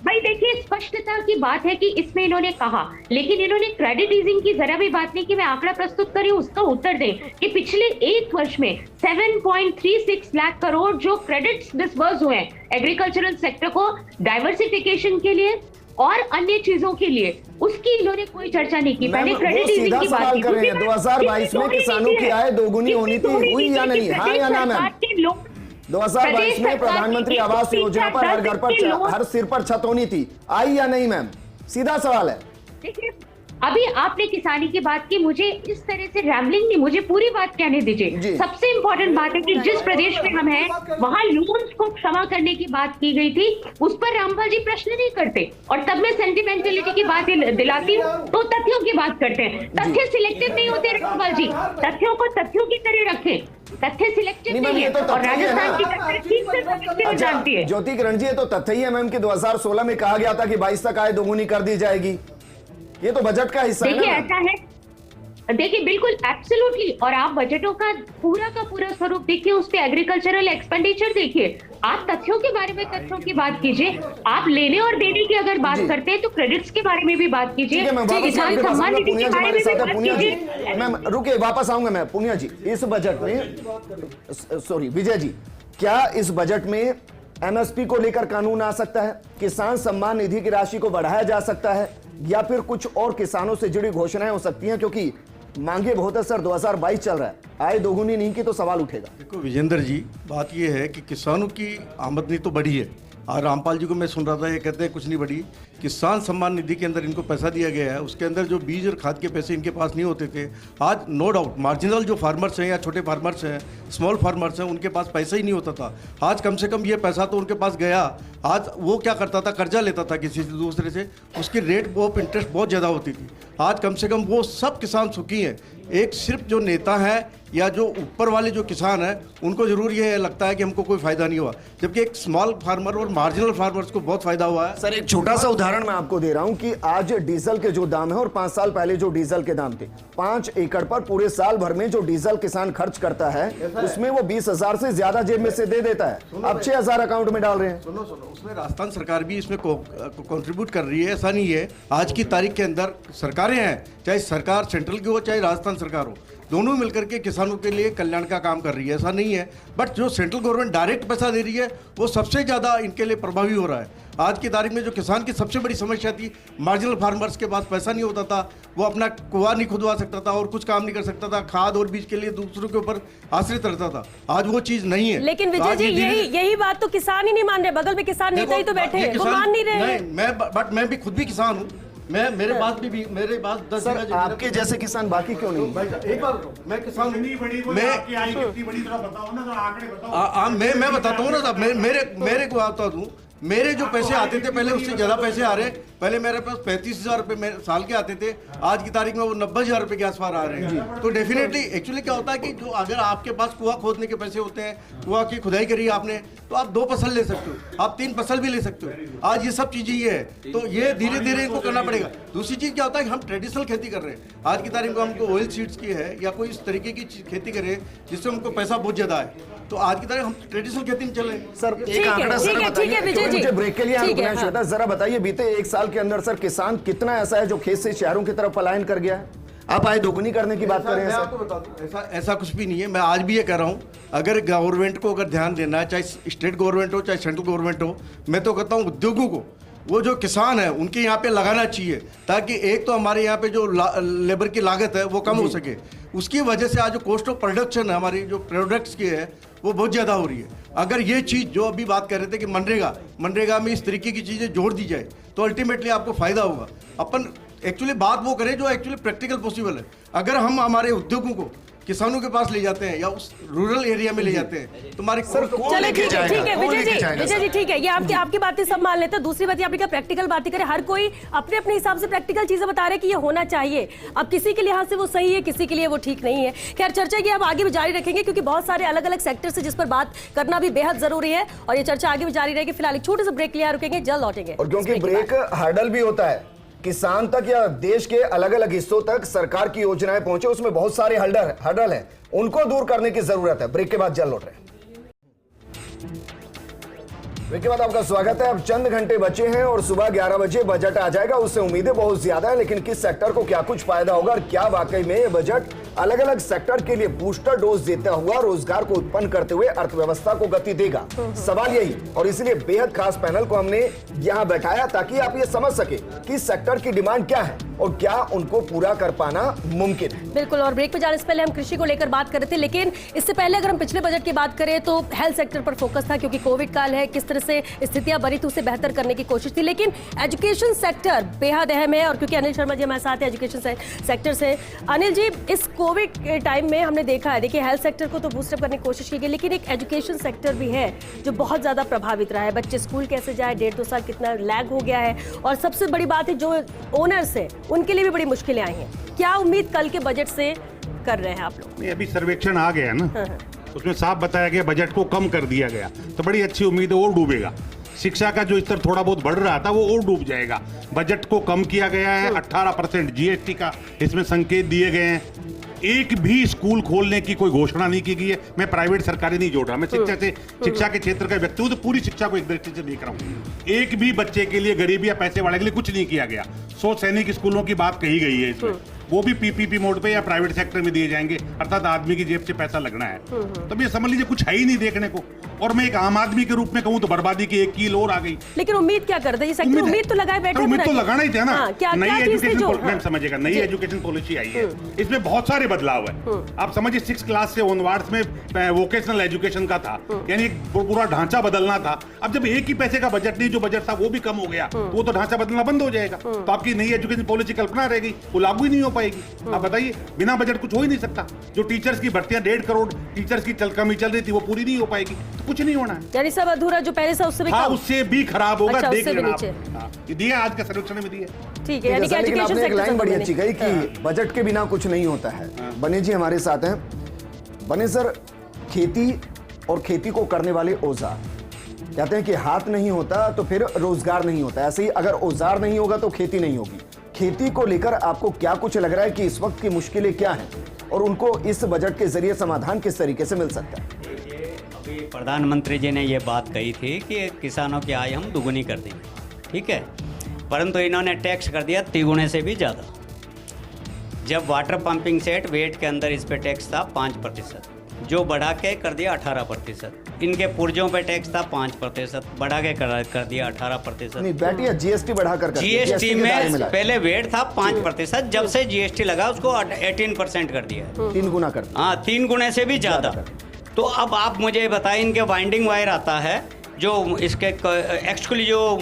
भाई देखिए, स्पष्टता की बात है कि इसमें इन्होंने कहा, लेकिन इन्होंने क्रेडिट ईजिंग की जरा भी बात नहीं कि मैं आंकड़ा प्रस्तुत करी उसका उत्तर दें कि पिछले 1 वर्ष में 7.36 लाख करोड़ जो क्रेडिट्स डिसबर्स हुए हैं एग्रीकल्चरल सेक्टर को डाइवर्सिफिकेशन के लिए और अन्य चीजों के लिए, उसकी इन्होंने कोई चर्चा नहीं की। पहले क्रेडिट ईजिंग की बात की। 2022 में किसानों की आय दोगुनी होनी थी, हुई या नहीं? हाँ या ना मैम? 2022 में प्रधानमंत्री आवास योजना पर हर घर पर, हर सिर पर छत होनी थी, आई या नहीं मैम? सीधा सवाल है। देखिए, अभी आपने किसानी की बात की, मुझे इस तरह से रैमलिंग नहीं, मुझे पूरी बात कहने दीजिए। सबसे इंपॉर्टेंट बात है कि जिस प्रदेश में हम हैं वहां लोन्स को क्षमा करने की बात की गई थी, उस पर रामपाल जी प्रश्न नहीं करते, और तब मैं सेंटिमेंटलिटी की बात दिलाती हूँ तो तथ्यों की बात करते हैं। तथ्य सिलेक्टिव नहीं होते रामपाल जी, तथ्यों को तथ्यों की तरह रखें, तथ्य सिलेक्टिव नहीं है, और राजस्थान की तथ्य ठीक से समझते जानती है। ज्योति किरण जी, ये तो तथ्य ही है मैम कि 2016 में कहा गया था कि 22 तक आय दोगुनी कर दी जाएगी, ये तो बजट का हिस्सा है। देखिए ऐसा है, देखिए बिल्कुल एब्सोल्युटली, और आप बजटों का पूरा स्वरूप देखिए, उस पे एग्रीकल्चरल एक्सपेंडिचर देखिए। आप तथ्यों के बारे में तथ्यों की बात कीजिए, आप लेने और देने की अगर बात करते हैं तो क्रेडिट्स के बारे में भी बात कीजिए, किसान सम्मान निधि के बारे में भी बात कीजिए। मैम रुके, वापस आऊंगा मैं। पुनिया जी, इस बजट में, सॉरी विजय जी, क्या इस बजट में एमएसपी को लेकर कानून आ सकता है? किसान सम्मान निधि की राशि को बढ़ाया जा सकता है, या फिर कुछ और किसानों से जुड़ी घोषणाएं हो सकती हैं? क्योंकि मांगे बहुत है सर, 2022 चल रहा है, आय दोगुनी नहीं की तो सवाल उठेगा। देखो विजेंद्र जी, बात यह है कि किसानों की आमदनी तो बढ़ी है, और रामपाल जी को मैं सुन रहा था, ये कहते हैं कुछ नहीं बढ़ी। किसान सम्मान निधि के अंदर इनको पैसा दिया गया है, उसके अंदर जो बीज और खाद के पैसे इनके पास नहीं होते थे, आज नो डाउट मार्जिनल जो फार्मर्स हैं या छोटे फार्मर्स हैं, स्मॉल फार्मर्स हैं, उनके पास पैसा ही नहीं होता था। आज कम से कम ये पैसा तो उनके पास गया। आज वो क्या करता था, कर्जा लेता था किसी से दूसरे से, उसकी रेट ऑफ इंटरेस्ट बहुत ज़्यादा होती थी। आज कम से कम वो सब किसान सुखी हैं। एक सिर्फ जो नेता है या जो ऊपर वाले जो किसान हैं उनको जरूर ये लगता है कि हमको कोई फायदा नहीं हुआ, जबकि एक स्मॉल फार्मर और मार्जिनल फार्मर्स को बहुत फायदा हुआ है। सर एक छोटा सा उदाहरण मैं आपको दे रहा हूं कि आज डीजल के जो दाम है और 5 साल पहले जो डीजल के दाम थे, 5 एकड़ पर पूरे साल भर में जो डीजल किसान खर्च करता है उसमें वो 20,000 से ज्यादा जेब में से दे देता है, अब 6,000 अकाउंट में डाल रहे हैं। सुनो उसमें राजस्थान सरकार भी इसमें कंट्रीब्यूट कर रही है, ऐसा नहीं है। आज की तारीख के अंदर सरकारें हैं, चाहे सरकार सेंट्रल की हो चाहे राजस्थान सरकार हो, दोनों मिलकर के किसानों के लिए कल्याण का काम कर रही है, ऐसा नहीं है। बट जो सेंट्रल गवर्नमेंट डायरेक्ट पैसा दे रही है वो सबसे ज़्यादा इनके लिए प्रभावी हो रहा है। आज की तारीख में जो किसान की सबसे बड़ी समस्या थी, मार्जिनल फार्मर्स के पास पैसा नहीं होता था, वो अपना कुआं नहीं खुदवा सकता था और कुछ काम नहीं कर सकता था, खाद और बीज के लिए दूसरों के ऊपर आश्रित रहता था। आज वो चीज़ नहीं है। लेकिन विजय जी यही बात तो किसान ही नहीं मान रहे, बगल में किसान नेता ही तो बैठे हैं, वो मान नहीं रहे। मैं भी खुद भी किसान हूँ, मेरे पास 10 सर आपके जैसे किसान बाकी क्यों नहीं? एक बार मैं किसान मैं बताता हूँ ना साहब, मेरे को आता हूँ, मेरे जो पैसे आते थे पहले उससे ज्यादा पैसे आ रहे हैं। पहले मेरे पास 35,000 रुपए साल के आते थे, आज की तारीख में वो 90,000 रुपए के आसपास आ रहे हैं। तो डेफिनेटली एक्चुअली क्या होता है कि जो अगर आपके पास कुआं खोदने के पैसे होते हैं, कुआं की खुदाई करी आपने, तो आप 2 फसल ले सकते हो, आप 3 फसल भी ले सकते हो। आज ये सब चीजें ये है, तो ये धीरे धीरे इनको करना पड़ेगा। दूसरी चीज क्या होता है कि हम ट्रेडिशनल खेती कर रहे हैं। आज की तारीख में हमको ऑयल सीड्स की है या कोई इस तरीके की खेती करें जिससे हमको पैसा बहुत ज्यादा है, तो आज की तारीख हम ट्रेडिशनल खेती में चल रहे हैं। सर एक आंकड़ा सर बताइए, मुझे ब्रेक के लिए रुकना है श्वेता, जरा बताइए बीते 1 साल के अंदर सर किसान कितना ऐसा है जो खेत से शहरों की तरफ पलायन कर गया है? आप आए दोगुनी करने की बात कर रहे हैं। आपको बता दूं, ऐसा कुछ भी नहीं है। मैं आज भी ये कह रहा हूँ, अगर गवर्नमेंट को अगर ध्यान देना है, चाहे स्टेट गवर्नमेंट हो चाहे सेंट्रल गवर्नमेंट हो, मैं तो कहता हूँ उद्योगों को, वो जो किसान है उनके यहाँ पे लगाना चाहिए, ताकि एक तो हमारे यहाँ पे जो लेबर की लागत है वो कम हो सके। उसकी वजह से आज जो कॉस्ट ऑफ प्रोडक्शन है हमारी जो प्रोडक्ट्स की है वो बहुत ज़्यादा हो रही है। अगर ये चीज़ जो अभी बात कर रहे थे कि मनरेगा में इस तरीके की चीज़ें जोड़ दी जाए तो अल्टीमेटली आपको फ़ायदा होगा। अपन एक्चुअली बात वो करें जो एक्चुअली प्रैक्टिकल पॉसिबल है। अगर हम हमारे उद्योगों को किसानों के पास ले जाते हैं या उस रूरल एरिया में ले जाते हैं तो हमारे चलो ठीक है विजय जी ठीक है, ये आपकी बातें सब मान लेते हैं। दूसरी बात आपने कहा प्रैक्टिकल बातें करें, हर कोई अपने अपने हिसाब से प्रैक्टिकल चीजें बता रहे कि ये होना चाहिए। अब किसी के लिहाज से वो सही है, किसी के लिए वो ठीक नहीं है। खैर चर्चा की अब आगे भी जारी रखेंगे क्योंकि बहुत सारे अलग अलग सेक्टर से जिस पर बात करना भी बेहद जरूरी है और ये चर्चा आगे भी जारी रहेगी। फिलहाल एक छोटे से ब्रेक लिया रुकेंगे, जल्द लौटेंगे। और क्योंकि ब्रेक हर्डल भी होता है, किसान तक या देश के अलग अलग हिस्सों तक सरकार की योजनाएं पहुंचे उसमें बहुत सारे हर्डल हैं, उनको दूर करने की जरूरत है। ब्रेक के बाद जल्द लौट रहे हैं। ब्रेक के बाद आपका स्वागत है। अब चंद घंटे बचे हैं और सुबह 11 बजे बजट आ जाएगा। उससे उम्मीदें बहुत ज्यादा है, लेकिन किस सेक्टर को क्या कुछ फायदा होगा और क्या वाकई में ये बजट अलग अलग सेक्टर के लिए बूस्टर डोज देता हुआ रोजगार को उत्पन्न करते हुए अर्थव्यवस्था को गति देगा, सवाल यही। और इसलिए बेहद खास पैनल को हमने यहाँ बैठाया ताकि आप ये समझ सके कि सेक्टर की डिमांड क्या है और क्या उनको पूरा कर पाना मुमकिन है। बिल्कुल, और ब्रेक पे जाने से पहले हम कृषि को लेकर बात कर रहे थे, लेकिन इससे पहले अगर हम पिछले बजट की बात करें तो हेल्थ सेक्टर पर फोकस था क्योंकि कोविड काल है, किस तरह से स्थितियां बनी थी उसे बेहतर करने की कोशिश थी। लेकिन एजुकेशन सेक्टर बेहद अहम है और क्योंकि अनिल शर्मा जी हमारे साथ हैं एजुकेशन सेक्टर से। अनिल जी, इस कोविड के टाइम में हमने देखा है, देखिए हेल्थ सेक्टर को तो बूस्टअप करने की कोशिश की गई, लेकिन एक एजुकेशन सेक्टर भी है जो बहुत ज्यादा प्रभावित रहा है। बच्चे स्कूल कैसे जाए, 1.5-2 साल कितना लैग हो गया है और सबसे बड़ी बात है जो ओनर्स है उनके लिए भी बड़ी मुश्किलें आई हैं। क्या उम्मीद कल के बजट से कर रहे हैं आप लोग? नहीं, अभी सर्वेक्षण आ गया ना, उसमें साफ बताया गया बजट को कम कर दिया गया, तो बड़ी अच्छी उम्मीद है और डूबेगा। शिक्षा का जो स्तर थोड़ा बहुत बढ़ रहा था वो और डूब जाएगा। बजट को कम किया गया है, 18% जीएसटी का इसमें संकेत दिए गए हैं। एक भी स्कूल खोलने की कोई घोषणा नहीं की गई है। मैं प्राइवेट सरकारी नहीं जोड़ रहा, मैं शिक्षा के क्षेत्र का व्यक्ति हूं तो पूरी शिक्षा को एक दृष्टि से देख रहा हूं। एक भी बच्चे के लिए, गरीब या पैसे वाले के लिए कुछ नहीं किया गया। 100 सैनिक स्कूलों की बात कही गई है इसमें, वो भी पीपीपी मोड पे या प्राइवेट सेक्टर में दिए जाएंगे, अर्थात आदमी की जेब से पैसा लगना है। तो ये समझ लीजिए कुछ है ही नहीं देखने को। और मैं एक आम आदमी के रूप में कहूं तो बर्बादी की एक कील और आ गई। लेकिन उम्मीद क्या करते हैं? उम्मीद तो लगाए बैठे, उम्मीद तो लगाना ही था ना। नई एजुकेशन मैम समझिएगा, नई एजुकेशन पॉलिसी आई है, इसमें बहुत सारे बदलाव है। आप समझिए 6 क्लास से ऑनवर्ड्स में वोकेशनल एजुकेशन का था, यानी एक पूरा ढांचा बदलना था। अब जब एक ही पैसे का बजट नहीं, जो बजट था वो भी कम हो गया, तो वो तो ढांचा बदलना बंद हो जाएगा, तो आपकी नई एजुकेशन पॉलिसी कल्पना रहेगी, वो लागू ही नहीं हो पाएगी। पाएगी? आप बताइए, बिना बजट कुछ हो ही नहीं सकता। जो टीचर्स की भर्तियां 1.5 करोड़ टीचर्स की कमी चल रही थी वो पूरी नहीं हो पाएगी, तो कुछ नहीं होना है। यानी सब अधूरा जो पहले से उससे भी हाँ, कम। उससे भी खराब होगा। अच्छा, देख उससे भी लेना नीचे। आप। हाँ, ये दिए आज के सर्वेक्षण में दिए। ठीक है, यानी कि लेकिन एजुकेशन आपने एक सेक्टर लाइन बड़ी से अच्छी कही कि बजट के बिना कुछ नहीं होता है। बने जी हमारे साथ हैं। बने सर, खेती और खेती को करने वाले औजार, कहते हैं कि हाथ नहीं होता तो फिर रोजगार नहीं होता। ऐसे ही अगर औजार नहीं होगा तो खेती नहीं होगी। खेती को लेकर आपको क्या कुछ लग रहा है कि इस वक्त की मुश्किलें क्या हैं और उनको इस बजट के जरिए समाधान किस तरीके से मिल सकता है? अभी प्रधानमंत्री जी ने ये बात कही थी कि किसानों की आय हम दुगुनी कर देंगे, ठीक है, परंतु इन्होंने टैक्स कर दिया 3 से भी ज़्यादा। जब वाटर पंपिंग सेट वेट के अंदर इस पे टैक्स था 5%, जो बढ़ा के कर दिया 18%। इनके पुर्जों पे टैक्स था 5%, बढ़ा के कर दिया 18%। नहीं, बैठिए, जीएसटी बढ़ाकर कर दिया। जीएसटी के दायरे में लाए। पहले वेट था 5%, जब से जीएसटी लगा उसको 18% कर दिया है। 3 गुना कर दिया। हाँ, 3 गुने से भी ज़्यादा। तो अब आप मुझे बताएं, इनके वाइंडिंग वायर आता है जो इसके एक्चुअली जो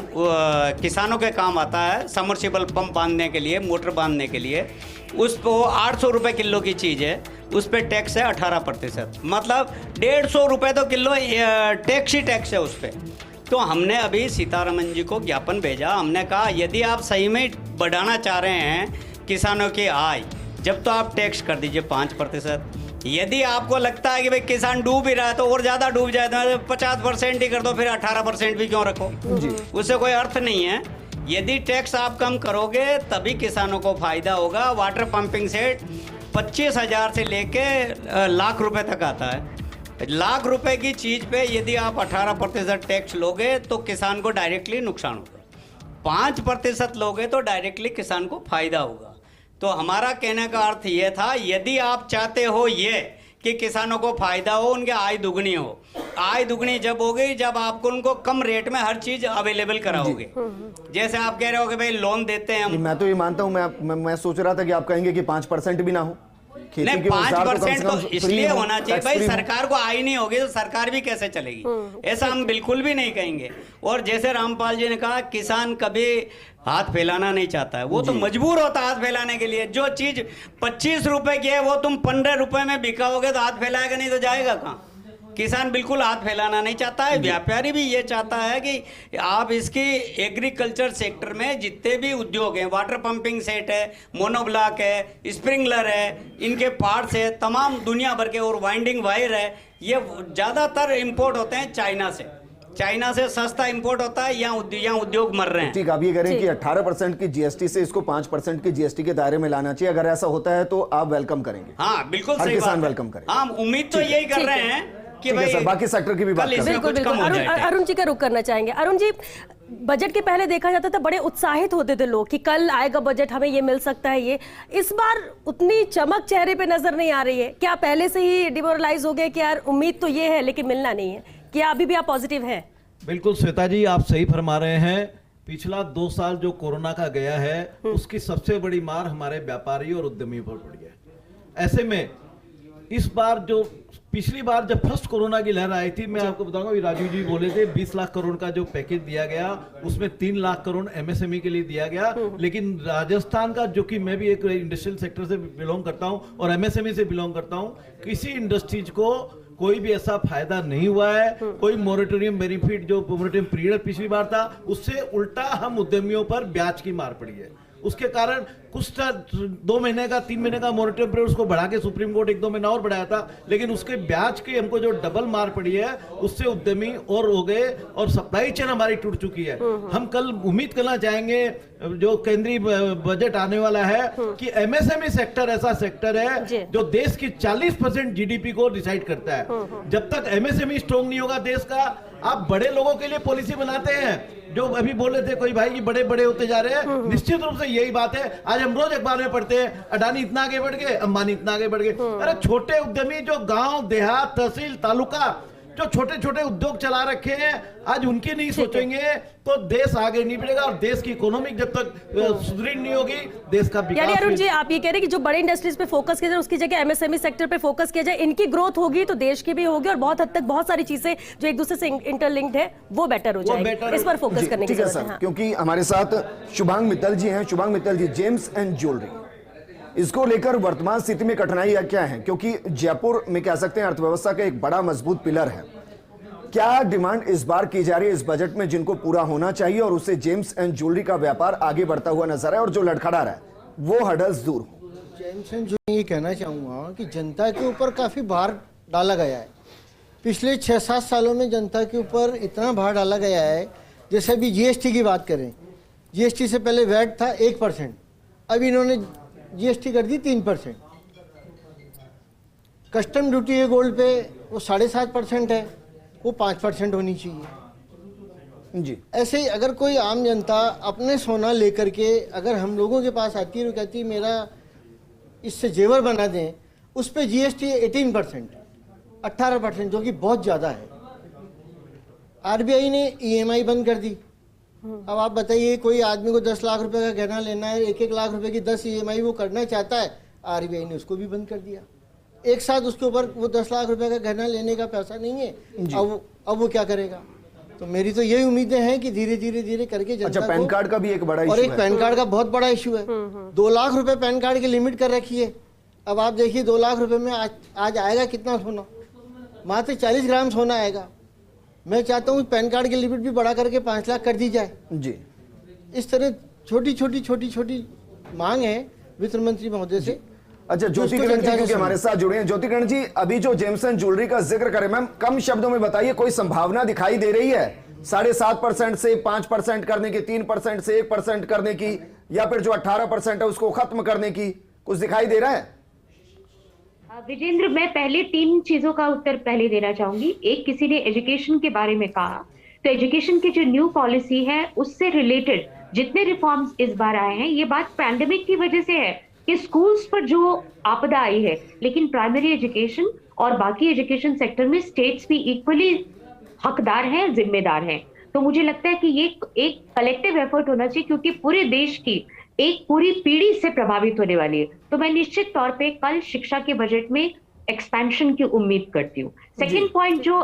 किसानों के काम आता है, समर्सिबल पंप बांधने के लिए, मोटर बांधने के लिए, उस पर 800 रुपये किलो की चीज़ है, उस पर टैक्स है 18%, मतलब 150 रुपये तो किलो टैक्स ही टैक्स है उस पर। तो हमने अभी सीतारमन जी को ज्ञापन भेजा। हमने कहा यदि आप सही में बढ़ाना चाह रहे हैं किसानों की आय, जब तो आप टैक्स कर दीजिए 5%। यदि आपको लगता है कि भाई किसान डूब ही रहा है तो और ज़्यादा डूब जाए तो 50% ही कर दो, फिर 18% भी क्यों रखो? उससे कोई अर्थ नहीं है। यदि टैक्स आप कम करोगे तभी किसानों को फायदा होगा। वाटर पंपिंग सेट 25,000 से लेके लाख रुपए तक आता है। लाख रुपए की चीज़ पे यदि आप 18% टैक्स लोगे तो किसान को डायरेक्टली नुकसान होगा। 5% लोगे तो डायरेक्टली किसान को फायदा होगा। तो हमारा कहने का अर्थ ये था, यदि आप चाहते हो ये कि किसानों को फायदा हो, उनके आय दुगनी हो। आय दुगनी जब हो गई जब आपको उनको कम रेट में हर चीज अवेलेबल कराओगे। जैसे आप कह रहे हो कि भाई लोन देते हैं हम। मैं तो ये मानता हूं, मैं सोच रहा था कि आप कहेंगे कि 5% भी ना हो। नहीं, 5% तो इसलिए होना चाहिए भाई, सरकार को आय नहीं होगी तो सरकार भी कैसे चलेगी, ऐसा हम बिल्कुल भी नहीं कहेंगे। और जैसे रामपाल जी ने कहा, किसान कभी हाथ फैलाना नहीं चाहता है, वो तो मजबूर होता है हाथ फैलाने के लिए। जो चीज 25 रुपए की है वो तुम 15 रुपए में बिकाओगे तो हाथ फैलाएगा नहीं तो जाएगा कहाँ? किसान बिल्कुल हाथ फैलाना नहीं चाहता है। व्यापारी भी ये चाहता है कि आप इसकी एग्रीकल्चर सेक्टर में जितने भी उद्योग हैं, वाटर पंपिंग सेट है, मोनोब्लॉक है, स्प्रिंकलर है, इनके पार्ट्स है, तमाम दुनिया भर के, और वाइंडिंग वायर है, ये ज़्यादातर इंपोर्ट होते हैं चाइना से। चाइना से सस्ता इंपोर्ट होता है, यहाँ उद्योग मर रहे हैं। ठीक, आप ये करें कि 18% की जीएसटी से इसको 5% की जीएसटी के दायरे में लाना चाहिए। अगर ऐसा होता है तो आप वेलकम करेंगे? हाँ, बिल्कुल हर सही किसान बात है। वेलकम करें। हाँ, उम्मीद तो यही कर रहे हैं कि भाई सर, बाकी सेक्टर की भी बात करें। बिल्कुल बिल्कुल। अरुण जी का रुख करना चाहेंगे। अरुण जी, बजट के पहले देखा जाता था बड़े उत्साहित होते थे लोग कि कल आएगा बजट, हमें ये मिल सकता है। ये इस बार उतनी चमक चेहरे पे नजर नहीं आ रही है। क्या पहले से ही डिमोरलाइज हो गए कि यार उम्मीद तो ये है लेकिन मिलना नहीं है? क्या अभी भी आप पॉजिटिव हैं? बिल्कुल श्वेता जी, आप सही फरमा रहे हैं। पिछला 2 साल जो कोरोना का गया है उसकी सबसे बड़ी मार हमारे व्यापारी और उद्यमियों पर पड़ी है। ऐसे में इस बार जो पिछली बार जब फर्स्ट कोरोना की लहर आई थी, मैं आपको बताऊंगा, राजीव जी बोले थे 20 लाख करोड़ का जो पैकेज दिया गया उसमें 3 लाख करोड़ एमएसएमई के लिए दिया गया। लेकिन राजस्थान का, जो कि मैं भी एक इंडस्ट्रियल सेक्टर से बिलोंग करता हूं और एमएसएमई से बिलोंग करता हूं, किसी इंडस्ट्रीज को कोई भी ऐसा फायदा नहीं हुआ है। कोई मोरेटोरियम बेनिफिट जो मोरेटोरियम पीरियड पिछली बार था उससे उल्टा हम उद्यमियों पर ब्याज की मार पड़ी है। उसके कारण कुछ 2 महीने का 3 महीने का मोरेटोरियम पीरियड उसको बढ़ा के सुप्रीम कोर्ट 1-2 महीना और बढ़ाया था, लेकिन उसके ब्याज की हमको जो डबल मार पड़ी है उससे उद्यमी और हो गए और सप्लाई चेन हमारी टूट चुकी है। हम कल उम्मीद करना चाहेंगे जो केंद्रीय बजट आने वाला है कि एमएसएमई सेक्टर ऐसा सेक्टर है जो देश की 40% जीडीपी को डिसाइड करता है। जब तक एमएसएमई स्ट्रॉन्ग नहीं होगा देश का, आप बड़े लोगों के लिए पॉलिसी बनाते हैं जो अभी बोले थे कोई भाई कि बड़े बड़े होते जा रहे हैं, निश्चित रूप से यही बात है। आज हम रोज अखबार में पढ़ते हैं अडानी इतना आगे बढ़ गए, अंबानी इतना आगे बढ़ गए। अरे छोटे उद्यमी जो गांव देहात तहसील तालुका जो छोटे छोटे उद्योग चला रखे हैं, आज उनकी नहीं सोचेंगे तो देश आगे नहीं बढ़ेगा। और देश की इकोनॉमी जब तक सुदृढ़ नहीं होगी, देश का विकास। यानी अरुण जी, आप ये कह रहे हैं कि जो बड़े इंडस्ट्रीज पे फोकस किया जाए उसकी जगह एमएसएमई सेक्टर पे फोकस किया जाए, इनकी ग्रोथ होगी तो देश की भी होगी और बहुत हद तक बहुत सारी चीजें जो एक दूसरे से इंटरलिंक्ड है वो बेटर हो जाएगी। इस पर फोकस करने की जरूरत है। क्योंकि हमारे साथ शुभांग मित्तल जी हैं। शुभांग मित्तल जी, जेम्स एंड ज्वेलरी, इसको लेकर वर्तमान स्थिति में कठिनाइयां क्या हैं? क्योंकि जयपुर में कह सकते हैं अर्थव्यवस्था का एक बड़ा मजबूत पिलर है। क्या डिमांड इस बार की जा रही है इस बजट में जिनको पूरा होना चाहिए और उससे जेम्स एंड ज्वेलरी का व्यापार आगे बढ़ता हुआ नजर है और जो लड़खड़ा रहा है वो हर्डल्स दूर हो? जेम्स एंड ज्वेलरी ये कहना चाहूँगा कि जनता के ऊपर काफ़ी भार डाला गया है। पिछले 6-7 सालों में जनता के ऊपर इतना भार डाला गया है, जैसे अभी जीएसटी की बात करें, जीएसटी से पहले वैट था 1%, अब इन्होंने जीएसटी कर दी 3%। कस्टम ड्यूटी है गोल्ड पे वो 7.5% है, वो 5% होनी चाहिए जी। ऐसे ही अगर कोई आम जनता अपने सोना लेकर के अगर हम लोगों के पास आती है और कहती है मेरा इससे जेवर बना दें, उस पर जीएसटी 18%, जो कि बहुत ज़्यादा है। आरबीआई ने ईएमआई बंद कर दी। अब आप बताइए, कोई आदमी को 10 लाख रुपए का गहना लेना है, 1-1 लाख रुपए की 10 ईएमआई वो करना चाहता है, आरबीआई ने उसको भी बंद कर दिया। एक साथ उसके ऊपर वो 10 लाख रुपए का गहना लेने का पैसा नहीं है, अब वो क्या करेगा? तो मेरी तो यही उम्मीदें हैं कि धीरे धीरे करके जनता अच्छा, पैन कार्ड का भी एक बड़ा इशू और है। एक पैन कार्ड का बहुत बड़ा इशू है। 2 लाख रुपए पैन कार्ड की लिमिट कर रखी है। अब आप देखिए 2 लाख रुपए में आज आएगा कितना सोना? मात्र 40 ग्राम सोना आएगा। मैं चाहता हूँ पैन कार्ड की लिमिट भी बढ़ा करके 5 लाख कर दी जाए जी। इस तरह छोटी मांग है वित्त मंत्री महोदय से। अच्छा, ज्योति किरण जी क्योंकि हमारे साथ जुड़े हैं। ज्योति किरण जी, अभी जो जेम्स एंड ज्वेलरी का जिक्र करें मैम, कम शब्दों में बताइए, कोई संभावना दिखाई दे रही है 7.5% से 5% करने की, 3% से 1% करने की, या फिर जो 18% है उसको खत्म करने की, कुछ दिखाई दे रहा है? विजेंद्र, मैं पहले 3 चीजों का उत्तर पहले देना चाहूंगी। एक, किसी ने एजुकेशन के बारे में कहा, तो एजुकेशन की जो न्यू पॉलिसी है उससे रिलेटेड जितने रिफॉर्म्स इस बार आए हैं, ये बात पैंडेमिक की वजह से है कि स्कूल्स पर जो आपदा आई है, लेकिन प्राइमरी एजुकेशन और बाकी एजुकेशन सेक्टर में स्टेट्स भी इक्वली हकदार हैं, जिम्मेदार हैं। तो मुझे लगता है कि ये एक कलेक्टिव एफर्ट होना चाहिए, क्योंकि पूरे देश की एक पूरी पीढ़ी से प्रभावित होने वाली है। तो मैं निश्चित तौर पे कल शिक्षा के बजट में एक्सपेंशन की उम्मीद करती हूँ। सेकेंड पॉइंट जो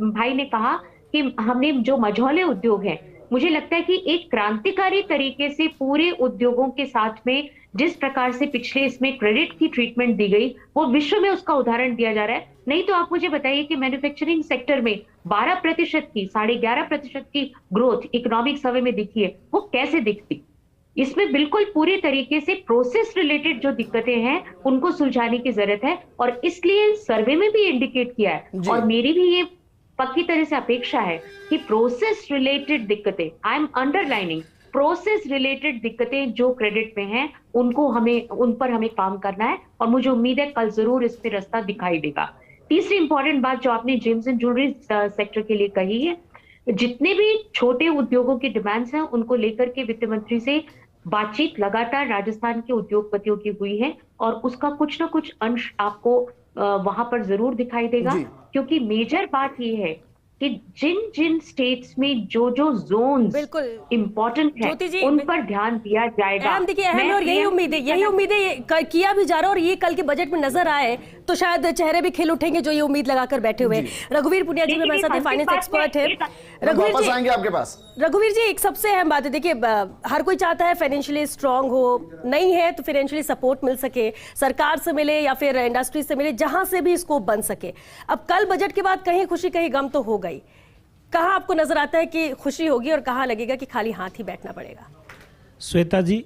भाई ने कहा कि हमने जो मझौले उद्योग हैं, मुझे लगता है कि एक क्रांतिकारी तरीके से पूरे उद्योगों के साथ में जिस प्रकार से पिछले इसमें क्रेडिट की ट्रीटमेंट दी गई, वो विश्व में उसका उदाहरण दिया जा रहा है। नहीं तो आप मुझे बताइए कि मैन्युफैक्चरिंग सेक्टर में 12% की, 11.5% की ग्रोथ इकोनॉमिक सर्वे में दिखी है, वो कैसे दिखती? इसमें बिल्कुल पूरे तरीके से प्रोसेस रिलेटेड जो दिक्कतें हैं उनको सुलझाने की जरूरत है, और इसलिए सर्वे में भी इंडिकेट किया है, और मेरी भी ये पक्की तरह से अपेक्षा है कि प्रोसेस रिलेटेड दिक्कतें, I am underlining, process related दिक्कतें जो क्रेडिट में हैं उन पर हमें काम करना है, और मुझे उम्मीद है कल जरूर इस पे रास्ता दिखाई देगा। तीसरी इंपॉर्टेंट बात जो आपने जेम्स एंड ज्वेलरी सेक्टर के लिए कही है, जितने भी छोटे उद्योगों की डिमांड्स हैं उनको लेकर के वित्त मंत्री से बातचीत लगातार राजस्थान के उद्योगपतियों की हुई है, और उसका कुछ ना कुछ अंश आपको वहां पर जरूर दिखाई देगा, क्योंकि मेजर बात ये है कि जिन स्टेट्स में जो जोन्स बिल्कुल इंपॉर्टेंट है उन पर ध्यान दिया जाएगा। देखिए अहम, और यही उम्मीदें किया भी जा रहा है, और ये कल के बजट में नजर आए तो शायद चेहरे भी खिल उठेंगे जो ये उम्मीद लगाकर बैठे हुए हैं। रघुवीर पुनिया जी हमारे साथ फाइनेंस एक्सपर्ट है। वापस आएंगे आपके पास। रघुवीर जी, एक सबसे अहम बात है, देखिए हर कोई चाहता है फाइनेंशियली स्ट्रांग हो, नहीं है तो फाइनेंशियली सपोर्ट मिल सके, सरकार से मिले या फिर इंडस्ट्री से मिले, जहां से भी स्कोप बन सके। अब कल बजट के बाद कहीं खुशी कहीं गम तो हो गई, कहाँ आपको नजर आता है कि खुशी होगी और कहाँ लगेगा कि खाली हाथ ही बैठना पड़ेगा? श्वेता जी,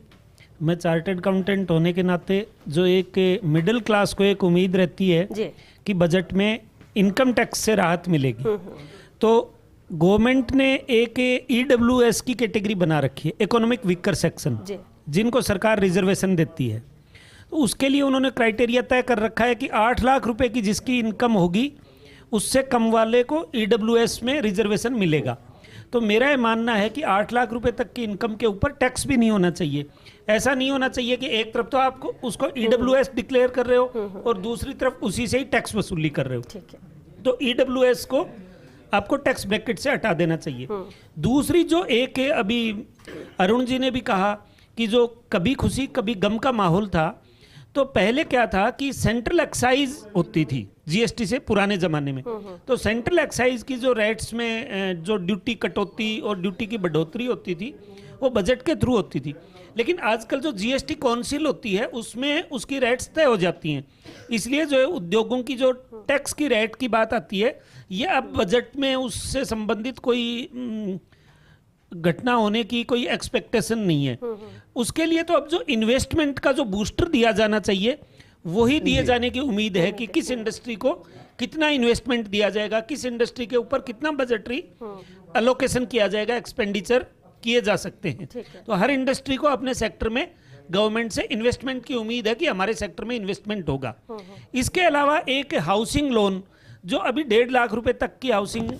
मैं चार्टर्ड अकाउंटेंट होने के नाते जो एक मिडिल क्लास को एक उम्मीद रहती है कि बजट में इनकम टैक्स से राहत मिलेगी, तो गवर्नमेंट ने एक EWS की कैटेगरी बना रखी है, इकोनॉमिक वीकर सेक्शन, जिनको सरकार रिजर्वेशन देती है। तो उसके लिए उन्होंने क्राइटेरिया तय कर रखा है कि 8 लाख रुपए की जिसकी इनकम होगी उससे कम वाले को EWS में रिजर्वेशन मिलेगा। तो मेरा ये मानना है कि 8 लाख रुपए तक की इनकम के ऊपर टैक्स भी नहीं होना चाहिए। ऐसा नहीं होना चाहिए कि एक तरफ तो आपको उसको EWS डिक्लेयर कर रहे हो और दूसरी तरफ उसी से ही टैक्स वसूली कर रहे हो। तो EWS को आपको टैक्स ब्रैकेट से हटा देना चाहिए। दूसरी जो एक है, अभी अरुण जी ने भी कहा कि जो कभी खुशी कभी गम का माहौल था, तो पहले क्या था कि सेंट्रल एक्साइज होती थी जीएसटी से पुराने ज़माने में, तो सेंट्रल एक्साइज की जो रेट्स में जो ड्यूटी कटौती और ड्यूटी की बढ़ोतरी होती थी वो बजट के थ्रू होती थी। लेकिन आजकल जो जीएसटी काउंसिल होती है उसमें उसकी रेट्स तय हो जाती हैं, इसलिए जो है उद्योगों की जो टैक्स की रेट की बात आती है ये अब बजट में उससे संबंधित कोई घटना होने की कोई एक्सपेक्टेशन नहीं है। उसके लिए तो अब जो इन्वेस्टमेंट का जो बूस्टर दिया जाना चाहिए वही दिए जाने की उम्मीद है कि किस इंडस्ट्री को कितना इन्वेस्टमेंट दिया जाएगा, किस इंडस्ट्री के ऊपर कितना बजटरी अलोकेशन किया जाएगा, एक्सपेंडिचर किए जा सकते हैं। तो हर इंडस्ट्री को अपने सेक्टर में गवर्नमेंट से इन्वेस्टमेंट की उम्मीद है कि हमारे सेक्टर में इन्वेस्टमेंट होगा। इसके अलावा एक हाउसिंग लोन जो अभी 1.5 लाख रुपए तक की हाउसिंग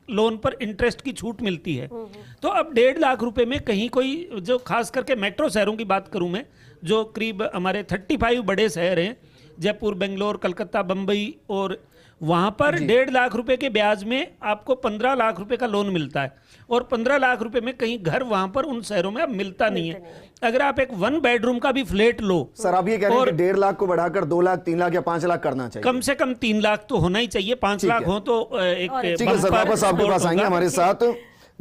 लोन पर इंटरेस्ट की छूट मिलती है, तो अब 1.5 लाख रुपए में कहीं कोई जो खास करके मेट्रो शहरों की बात करूं मैं, जो करीब हमारे 35 बड़े शहर हैं, जयपुर, बेंगलोर, कलकत्ता, बम्बई, और वहां पर 1.5 लाख रुपए के ब्याज में आपको 15 लाख रुपए का लोन मिलता है, और 15 लाख रुपए में कहीं घर वहां पर उन शहरों में अब मिलता नहीं है। अगर आप एक 1 बेडरूम का भी फ्लैट लो, सर आप ये कह रहे हैं कि 1.5 लाख को बढ़ाकर 2 लाख, 3 लाख या 5 लाख करना चाहिए? कम से कम 3 लाख तो होना ही चाहिए, 5 लाख हो तो एक ठीक है सर, वापस आपके पास आएंगे। हमारे साथ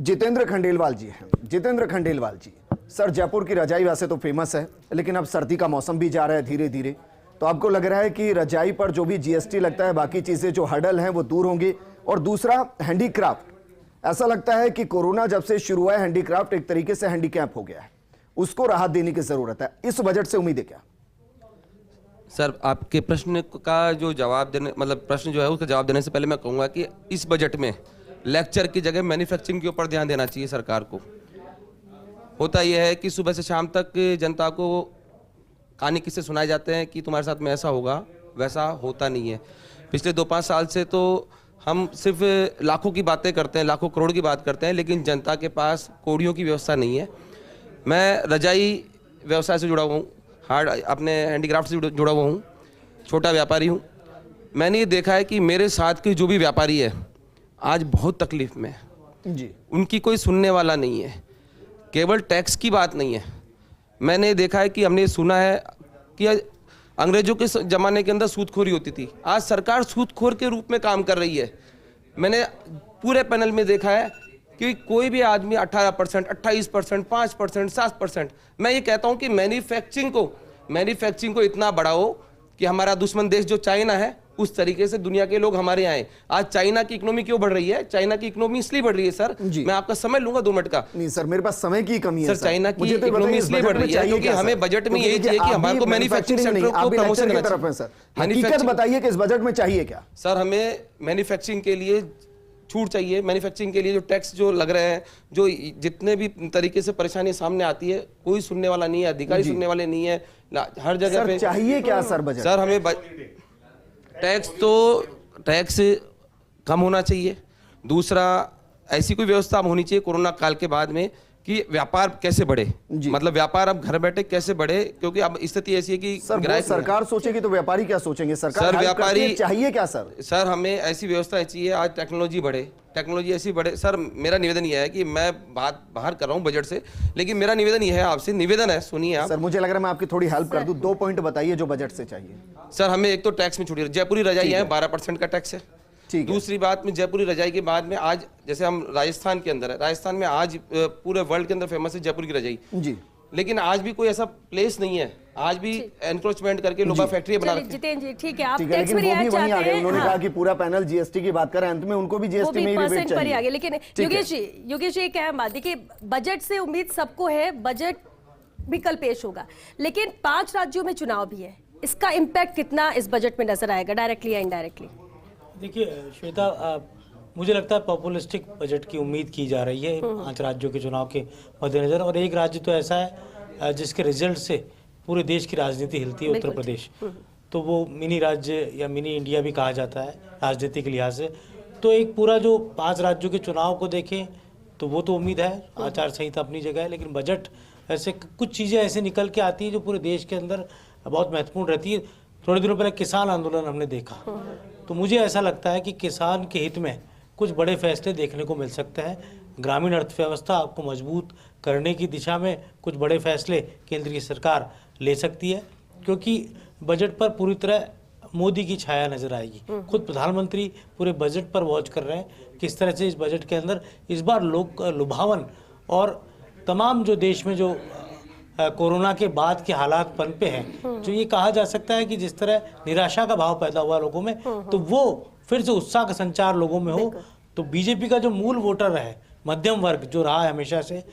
जितेंद्र खंडेलवाल जी हैं। जितेंद्र खंडेलवाल जी, सर जयपुर की रजाई वैसे तो फेमस है, लेकिन अब सर्दी का मौसम भी जा रहा है धीरे धीरे, तो आपको लग रहा है कि रजाई पर जो भी जीएसटी लगता है, बाकी चीजें जो हर्डल हैं वो दूर होंगे? और दूसरा, हैंडीक्राफ्ट, ऐसा लगता है कि कोरोना जब से शुरू हुआ है हैंडीक्राफ्ट एक तरीके से हैंडीकैप हो गया है, उसको राहत देने की जरूरत है, इस बजट से उम्मीद है क्या? सर आपके प्रश्न का जो जवाब देने, मतलब प्रश्न जो है उसका जवाब देने से पहले मैं कहूँगा कि इस बजट में लेक्चर की जगह मैन्युफैक्चरिंग के ऊपर ध्यान देना चाहिए सरकार को। होता यह है कि सुबह से शाम तक जनता को कहानी किस्से सुनाए जाते हैं कि तुम्हारे साथ में ऐसा होगा, वैसा होता नहीं है। पिछले 2-5 साल से तो हम सिर्फ लाखों की बातें करते हैं, लाखों करोड़ की बात करते हैं, लेकिन जनता के पास कौड़ियों की व्यवस्था नहीं है। मैं रजाई व्यवसाय से जुड़ा हुआ हूँ, अपने हैंडीक्राफ्ट से जुड़ा हुआ हूँ, छोटा व्यापारी हूँ। मैंने ये देखा है कि मेरे साथ के जो भी व्यापारी है आज बहुत तकलीफ में है जी, उनकी कोई सुनने वाला नहीं है। केवल टैक्स की बात नहीं है, मैंने देखा है कि हमने सुना है कि अंग्रेजों के ज़माने के अंदर सूदखोरी होती थी, आज सरकार सूदखोर के रूप में काम कर रही है। मैंने पूरे पैनल में देखा है कि कोई भी आदमी 18%, 28%, 5%, 7%। मैं ये कहता हूँ कि मैन्युफैक्चरिंग को इतना बढ़ाओ कि हमारा दुश्मन देश जो चाइना है उस तरीके से दुनिया के लोग हमारे आए। आज चाइना की इकोनॉमी क्यों बढ़ रही है? चाइना की इकोनॉमी इसलिए बढ़ रही है सर, मैं आपका समय लूंगा 2 मिनट का। नहीं सर, मेरे पास समय की कमी है सर। चाइना की इकोनॉमी इसलिए बढ़ रही है क्योंकि हमें बजट में यही चाहिए कि हमारे को मैन्युफैक्चरिंग सेक्टर को प्रमोशन देना चाहिए। हकीकत बताइए कि इस बजट में चाहिए क्या? सर हमें मैन्युफैक्चरिंग के लिए छूट चाहिए, मैन्युफैक्चरिंग के लिए जो टैक्स जो लग रहे हैं, जो जितने भी तरीके से परेशानी सामने आती है, कोई सुनने वाला नहीं है, अधिकारी सुनने वाले नहीं है, हर जगह पे चाहिए क्या सर बजट? सर हमें टैक्स कम होना चाहिए। दूसरा, ऐसी कोई व्यवस्था होनी चाहिए कोरोना काल के बाद में कि व्यापार कैसे बढ़े, मतलब व्यापार अब घर बैठे कैसे बढ़े, क्योंकि अब स्थिति ऐसी है कि सर सरकार सोचेगी तो व्यापारी क्या सोचेंगे? सरकार व्यापारी चाहिए क्या सर? सर हमें ऐसी व्यवस्था चाहिए, आज टेक्नोलॉजी बढ़े, टेक्नोलॉजी ऐसी बढ़े। सर मेरा निवेदन यह है कि मैं बात बाहर कर रहा हूँ बजट से, लेकिन मेरा निवेदन यह है, आपसे निवेदन है, सुनिए आप। सर मुझे लग रहा है मैं आपकी थोड़ी हेल्प कर दूं, 2 पॉइंट बताइए जो बजट से चाहिए। सर हमें एक तो टैक्स में छूटी, जयपुरी रजाई है 12% का टैक्स है। दूसरी बात में जयपुरी रजाई के बाद में आज जैसे हम राजस्थान के अंदर है, राजस्थान में आज पूरे वर्ल्ड के अंदर फेमस है जयपुर की रजाई जी, लेकिन आज भी कोई ऐसा प्लेस नहीं है, आज भी एनक्रोचमेंट करके लोग फैक्ट्री बना रहे हैं। जितेंद्र जी ठीक है, आप लेकिन टैक्स वो में भी रियायत वहीं आ चाहते गए, हैं। उन्होंने हाँ। कहा कि पूरा पैनल जीएसटी की बात कर रहे हैं, अंत में उनको भी जीएसटी में ही रिबेट परसेंट पर ही आ चाहिए। गया। लेकिन योगेश जी क्या है बात, देखिए बजट से उम्मीद सबको है, बजट भी कल पेश होगा, लेकिन 5 राज्यों में चुनाव भी है, इसका इम्पैक्ट कितना इस बजट में नजर आएगा, डायरेक्टली या इनडायरेक्टली? देखिए श्वेता, मुझे लगता है पॉपुलिस्टिक बजट की उम्मीद की जा रही है 5 राज्यों के चुनाव के मद्देनजर, और एक राज्य तो ऐसा है जिसके रिजल्ट से पूरे देश की राजनीति हिलती है, उत्तर प्रदेश। तो वो मिनी राज्य या मिनी इंडिया भी कहा जाता है राजनीति के लिहाज से। तो एक पूरा जो 5 राज्यों के चुनाव को देखें तो वो तो उम्मीद है, आचार संहिता अपनी जगह है, लेकिन बजट ऐसे कुछ चीज़ें ऐसे निकल के आती हैं जो पूरे देश के अंदर बहुत महत्वपूर्ण रहती है। थोड़े दिनों पहले किसान आंदोलन हमने देखा, तो मुझे ऐसा लगता है कि किसान के हित में कुछ बड़े फैसले देखने को मिल सकते हैं। ग्रामीण अर्थव्यवस्था को मजबूत करने की दिशा में कुछ बड़े फैसले केंद्रीय सरकार ले सकती है, क्योंकि बजट पर पूरी तरह मोदी की छाया नजर आएगी। खुद प्रधानमंत्री पूरे बजट पर वॉच कर रहे हैं किस तरह से इस बजट के अंदर इस बार लोग लुभावन और तमाम जो देश में जो कोरोना के बाद के हालात पनपे हैं, जो ये कहा जा सकता है कि जिस तरह निराशा का भाव पैदा हुआ लोगों में, तो वो फिर से उत्साह का संचार लोगों में हो, तो बीजेपी का जो मूल वोटर है, मध्यम वर्ग जो रहा है हमेशा से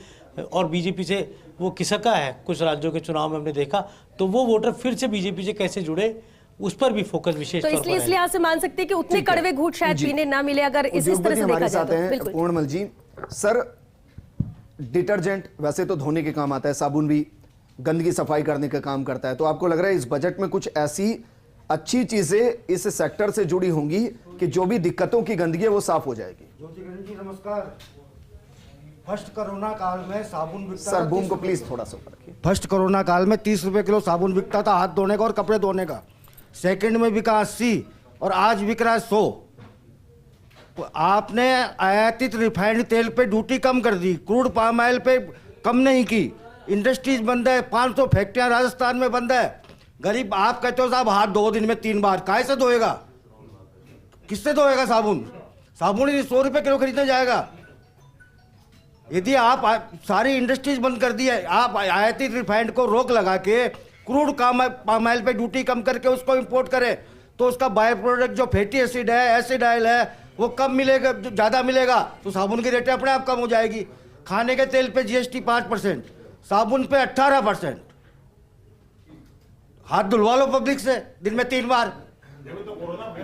और बीजेपी से वो खिसका है कुछ राज्यों के चुनाव में हमने देखा, तो वो वोटर फिर से बीजेपी से कैसे जुड़े उस पर भी फोकस विशेष तो तौर पर इसलिए है। से मान सकते हैं कि उतने कड़वे घूंट शायद पीने ना मिले अगर इस तरह से देखा जाए तो। बिल्कुल पूर्णमल जी, सर डिटर्जेंट वैसे तो धोने के काम आता है, साबुन भी गंदगी सफाई करने का काम करता है, तो आपको लग रहा है इस बजट में कुछ ऐसी अच्छी चीजें इस सेक्टर से जुड़ी होंगी कि जो भी दिक्कतों की गंदगी है वो साफ हो जाएगी? ज्योतिकिरण जी नमस्कार। फर्स्ट कोरोना काल में साबुन बिकता सर बूम को प्लीज थोड़ा सा ऊपर रखिए। फर्स्ट कोरोना काल में 30 रुपए किलो साबुन बिकता था हाथ धोने का और कपड़े धोने का। सेकंड में बिका 80 और आज बिक रहा है 100। तो आपने आयातित रिफाइंड तेल पे ड्यूटी कम कर दी, क्रूड पाम ऑयल पे कम नहीं की, इंडस्ट्रीज बंद है, 500 फैक्ट्रियां राजस्थान में बंद है। गरीब आप कहते हो साहब हाथ 2 दिन में 3 बार, काहे से धोएगा? किससे धोएगा साबुन? साबुन ही 100 रुपए किलो खरीदने जाएगा। यदि आप सारी इंडस्ट्रीज बंद कर दी है, आप आयातित रिफाइंड को रोक लगा के क्रूड पाम ऑयल पे ड्यूटी कम करके उसको इंपोर्ट करें, तो उसका बाय प्रोडक्ट जो फैटी एसिड है, एसिड ऑयल है, वो कम मिलेगा, ज़्यादा मिलेगा, तो साबुन की रेटें अपने आप कम हो जाएगी। खाने के तेल पे जीएसटी 5%, साबुन पे 18%। हाथ धुलवा लो पब्लिक से दिन में 3 बार।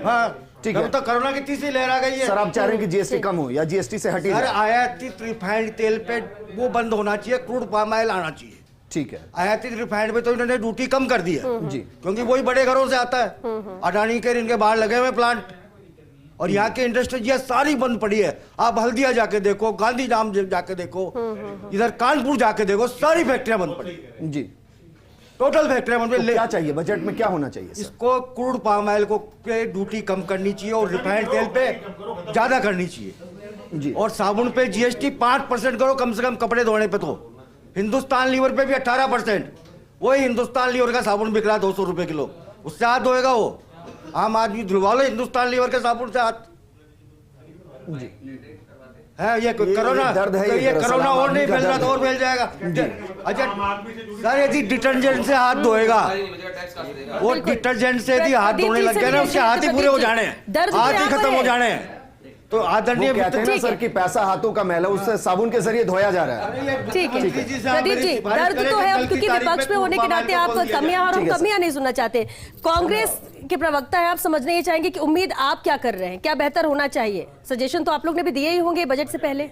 हाँ ठीक है, तो कोरोना की तीसरी लहर आ गई है। सर आप चाह रहे हैं कि जीएसटी कम हो या जीएसटी से हटी? सर आयातित रिफाइंड तेल पे वो बंद होना चाहिए, क्रूड पाम ऑयल आना चाहिए। ठीक है, आयातित रिफाइंड पे तो इन्होंने ड्यूटी कम कर दी है जी, क्योंकि वही बड़े घरों से आता है। अडानी के इनके बाहर लगे हुए प्लांट और यहाँ की इंडस्ट्री सारी बंद पड़ी है। आप हल्दिया जाके देखो, गांधी धाम जाके देखो, इधर कानपुर जाके देखो, सारी फैक्ट्रियां बंद पड़ी जी, टोटल फैक्ट्रियां बंद पड़ी। क्या चाहिए बजट में, क्या होना चाहिए? इसको क्रूड पाम ऑयल को पे ड्यूटी कम करनी चाहिए और रिफाइंड तेल पे ज्यादा करनी चाहिए जी, और साबुन पे जीएसटी 5% करो कम से कम कपड़े धोने पे। तो हिंदुस्तान लीवर पे भी 18%। वही हिंदुस्तान लीवर का साबुन बिक रहा है 200 रुपए किलो, उससे हाथ धोएगा वो? आम आदमी धुलवा लो हिंदुस्तान लीवर के साबुन से हाथ। जी है ये कोरोना दर्द है, ये कोरोना और नहीं फैल रहा तो और फैल जाएगा। अच्छा सर यदि डिटर्जेंट से हाथ धोएगा, वो डिटर्जेंट से यदि हाथ धोने लग गए ना, उसके हाथ ही पूरे हो जाने हैं, हाथ ही खत्म हो जाने हैं। तो आदरणीय कहते हैं ना सर कि पैसा हाथों का मैला उससे साबुन के जरिए धोया जा रहा है। ठीक है प्रदीप जी, दर्द तो है अब, क्योंकि विपक्ष में होने के नाते आप कमियां नहीं सुनना चाहते। कांग्रेस के प्रवक्ता है, आप समझने ये चाहेंगे कि उम्मीद आप क्या कर रहे हैं, क्या बेहतर होना चाहिए? सजेशन तो आप लोग ने भी दिए ही होंगे बजट से पहले।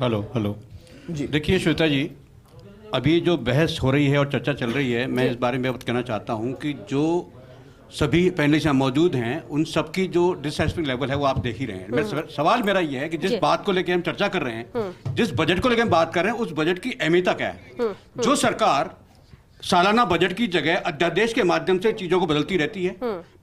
हेलो जी, देखिए श्वेता जी, अभी जो बहस हो रही है और चर्चा चल रही है, मैं इस बारे में कहना चाहता हूं कि जो सभी पहले से मौजूद हैं उन सबकी जो डिससेटिस्फैक्शन लेवल है वो आप देख ही रहे हैं। सवाल मेरा ये है कि जिस बात को लेकर हम चर्चा कर रहे हैं, जिस बजट को लेकर हम बात कर रहे हैं, उस बजट की अहमियत क्या है? जो सरकार सालाना बजट की जगह अध्यादेश के माध्यम से चीजों को बदलती रहती है,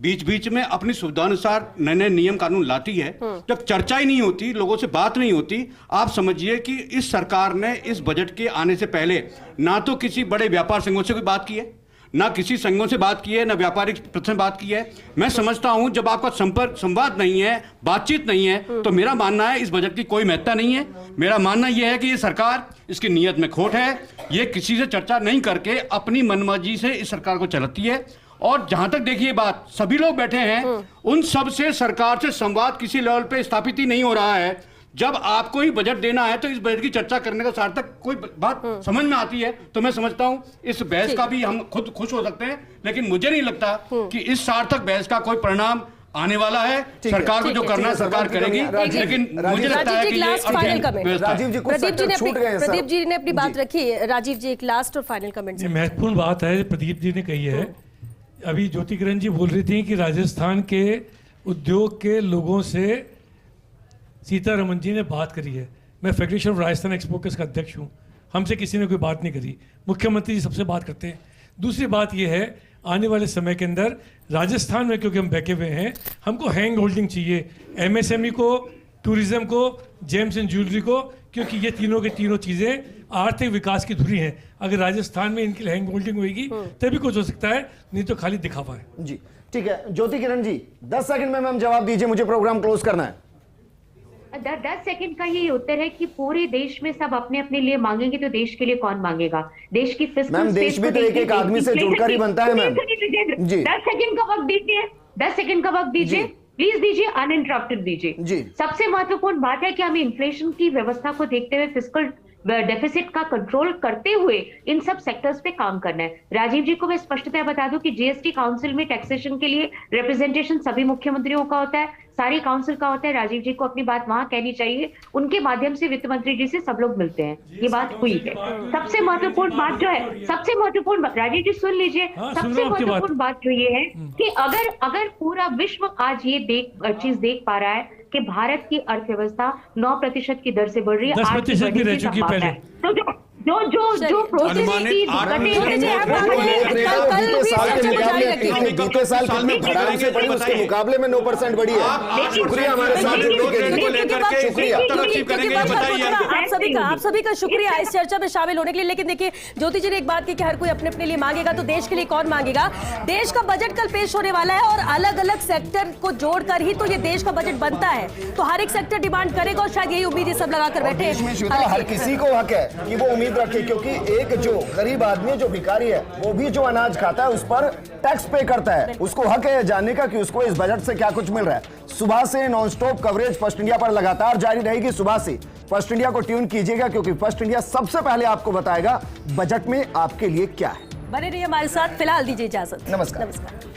बीच बीच में अपनी सुविधानुसार नए नए नियम कानून लाती है, जब चर्चा ही नहीं होती, लोगों से बात नहीं होती, आप समझिए कि इस सरकार ने इस बजट के आने से पहले ना तो किसी बड़े व्यापार संघों से कोई बात की है, ना किसी संघों से बात की है, ना व्यापारिक प्रतिष्ठान बात की है। मैं समझता हूं जब आपका संवाद नहीं है, बातचीत नहीं है, तो मेरा मानना है इस बजट की कोई महत्ता नहीं है। मेरा मानना यह है कि ये सरकार, इसकी नीयत में खोट है, ये किसी से चर्चा नहीं करके अपनी मनमर्जी से इस सरकार को चलाती है। और जहां तक देखिए बात, सभी लोग बैठे हैं, उन सब से सरकार से संवाद किसी लेवल पे स्थापित ही नहीं हो रहा है। जब आपको ही बजट देना है तो इस बजट की चर्चा करने का सार्थक कोई बात समझ में आती है, तो मैं समझता हूं इस बहस का भी हम खुद खुश हो सकते हैं, लेकिन मुझे नहीं लगता कि इस सार्थक बहस का कोई परिणाम आने वाला है। सरकार को जो करना है सरकार करेगी, लेकिन मुझे लगता है कि प्रदीप जी ने अपनी बात रखी। राजीव जी एक लास्ट और फाइनल कमेंट। महत्वपूर्ण बात है प्रदीप जी ने कही है। अभी ज्योतिकिरण जी बोल रही थी कि राजस्थान के उद्योग के लोगों से सीतारमन जी ने बात करी है। मैं फेडरेशन ऑफ राजस्थान एक्सपोर्टर्स का अध्यक्ष हूँ, हमसे किसी ने कोई बात नहीं करी। मुख्यमंत्री जी सबसे बात करते हैं। दूसरी बात यह है, आने वाले समय के अंदर राजस्थान में क्योंकि हम बैठे हुए हैं, हमको हैंग होल्डिंग चाहिए, एमएसएमई को, टूरिज्म को, जेम्स एंड ज्वेलरी को, क्योंकि ये तीनों के तीनों चीज़ें आर्थिक विकास की धुरी हैं। अगर राजस्थान में इनकी हैंग होल्डिंग होगी तभी कुछ हो सकता है, नहीं तो खाली दिखावा है। जी ठीक है, ज्योतिकिरण जी 10 सेकंड में मैम जवाब दीजिए, मुझे प्रोग्राम क्लोज करना है। 10 सेकंड का ही उत्तर है कि पूरे देश में सब अपने अपने लिए मांगेंगे तो देश के लिए कौन मांगेगा? देश की फिस्कल मैम, देश भी तो एक आदमी से जुड़कर ही बनता है मैम। जी 10 सेकंड का वक्त दीजिए, 10 सेकंड का वक्त दीजिए, प्लीज दीजिए, अनइंटरप्टेड दीजिए। जी सबसे महत्वपूर्ण बात है कि हमें इन्फ्लेशन की व्यवस्था को देखते हुए फिस्कल डेफिसिट का कंट्रोल करते हुए इन सब सेक्टर्स पे काम करना है। राजीव जी को मैं स्पष्टतः बता दूं कि जीएसटी काउंसिल में टैक्सेशन के लिए रिप्रेजेंटेशन सभी मुख्यमंत्रियों का होता है, सारी काउंसिल का होता है। राजीव जी को अपनी बात वहां कहनी चाहिए, उनके माध्यम से वित्त मंत्री जी से सब लोग मिलते हैं, ये बात हुई है। सबसे महत्वपूर्ण बात जो है, सबसे महत्वपूर्ण राजीव जी सुन लीजिए, सबसे महत्वपूर्ण बात जो ये है कि अगर पूरा विश्व आज ये चीज देख पा रहा है कि भारत की अर्थव्यवस्था 9% की दर से बढ़ रही है, 10% भी रह चुकी पहले। तो जो प्रोसेस की बीते साल कितने धड़ाम से बढ़ी, उसके मुकाबले में 9% बढ़ी है। शुक्रिया हमारे साथ जुड़ने के लिए, शुक्रिया। आप सभी का शुक्रिया इस चर्चा में शामिल होने के लिए। लेकिन देखिए, ज्योति जी ने एक बात की कि हर कोई अपने अपने लिए मांगेगा तो देश के लिए कौन मांगेगा? देश का बजट कल पेश होने वाला है और अलग अलग सेक्टर को जोड़कर ही तो ये देश का बजट बनता है, तो हर एक सेक्टर डिमांड करेगा और शायद यही उम्मीद सब लगाकर बैठे हैं। हर किसी को हक है कि वो उम्मीद रखे, क्योंकि एक जो गरीब आदमी है, जो भिखारी है, वो भी जो अनाज खाता है उस पर टैक्स पे करता है, उसको हक है जानने का कि उसको इस बजट से क्या कुछ मिल रहा है। सुबह से नॉनस्टॉप कवरेज फर्स्ट इंडिया पर लगातार जारी रहेगी। सुबह से फर्स्ट इंडिया को ट्यून कीजिएगा, क्योंकि फर्स्ट इंडिया सबसे पहले आपको बताएगा बजट में आपके लिए क्या है। बने रहिए हमारे साथ, फिलहाल दीजिए इजाजत। नमस्कार। नमस्कार।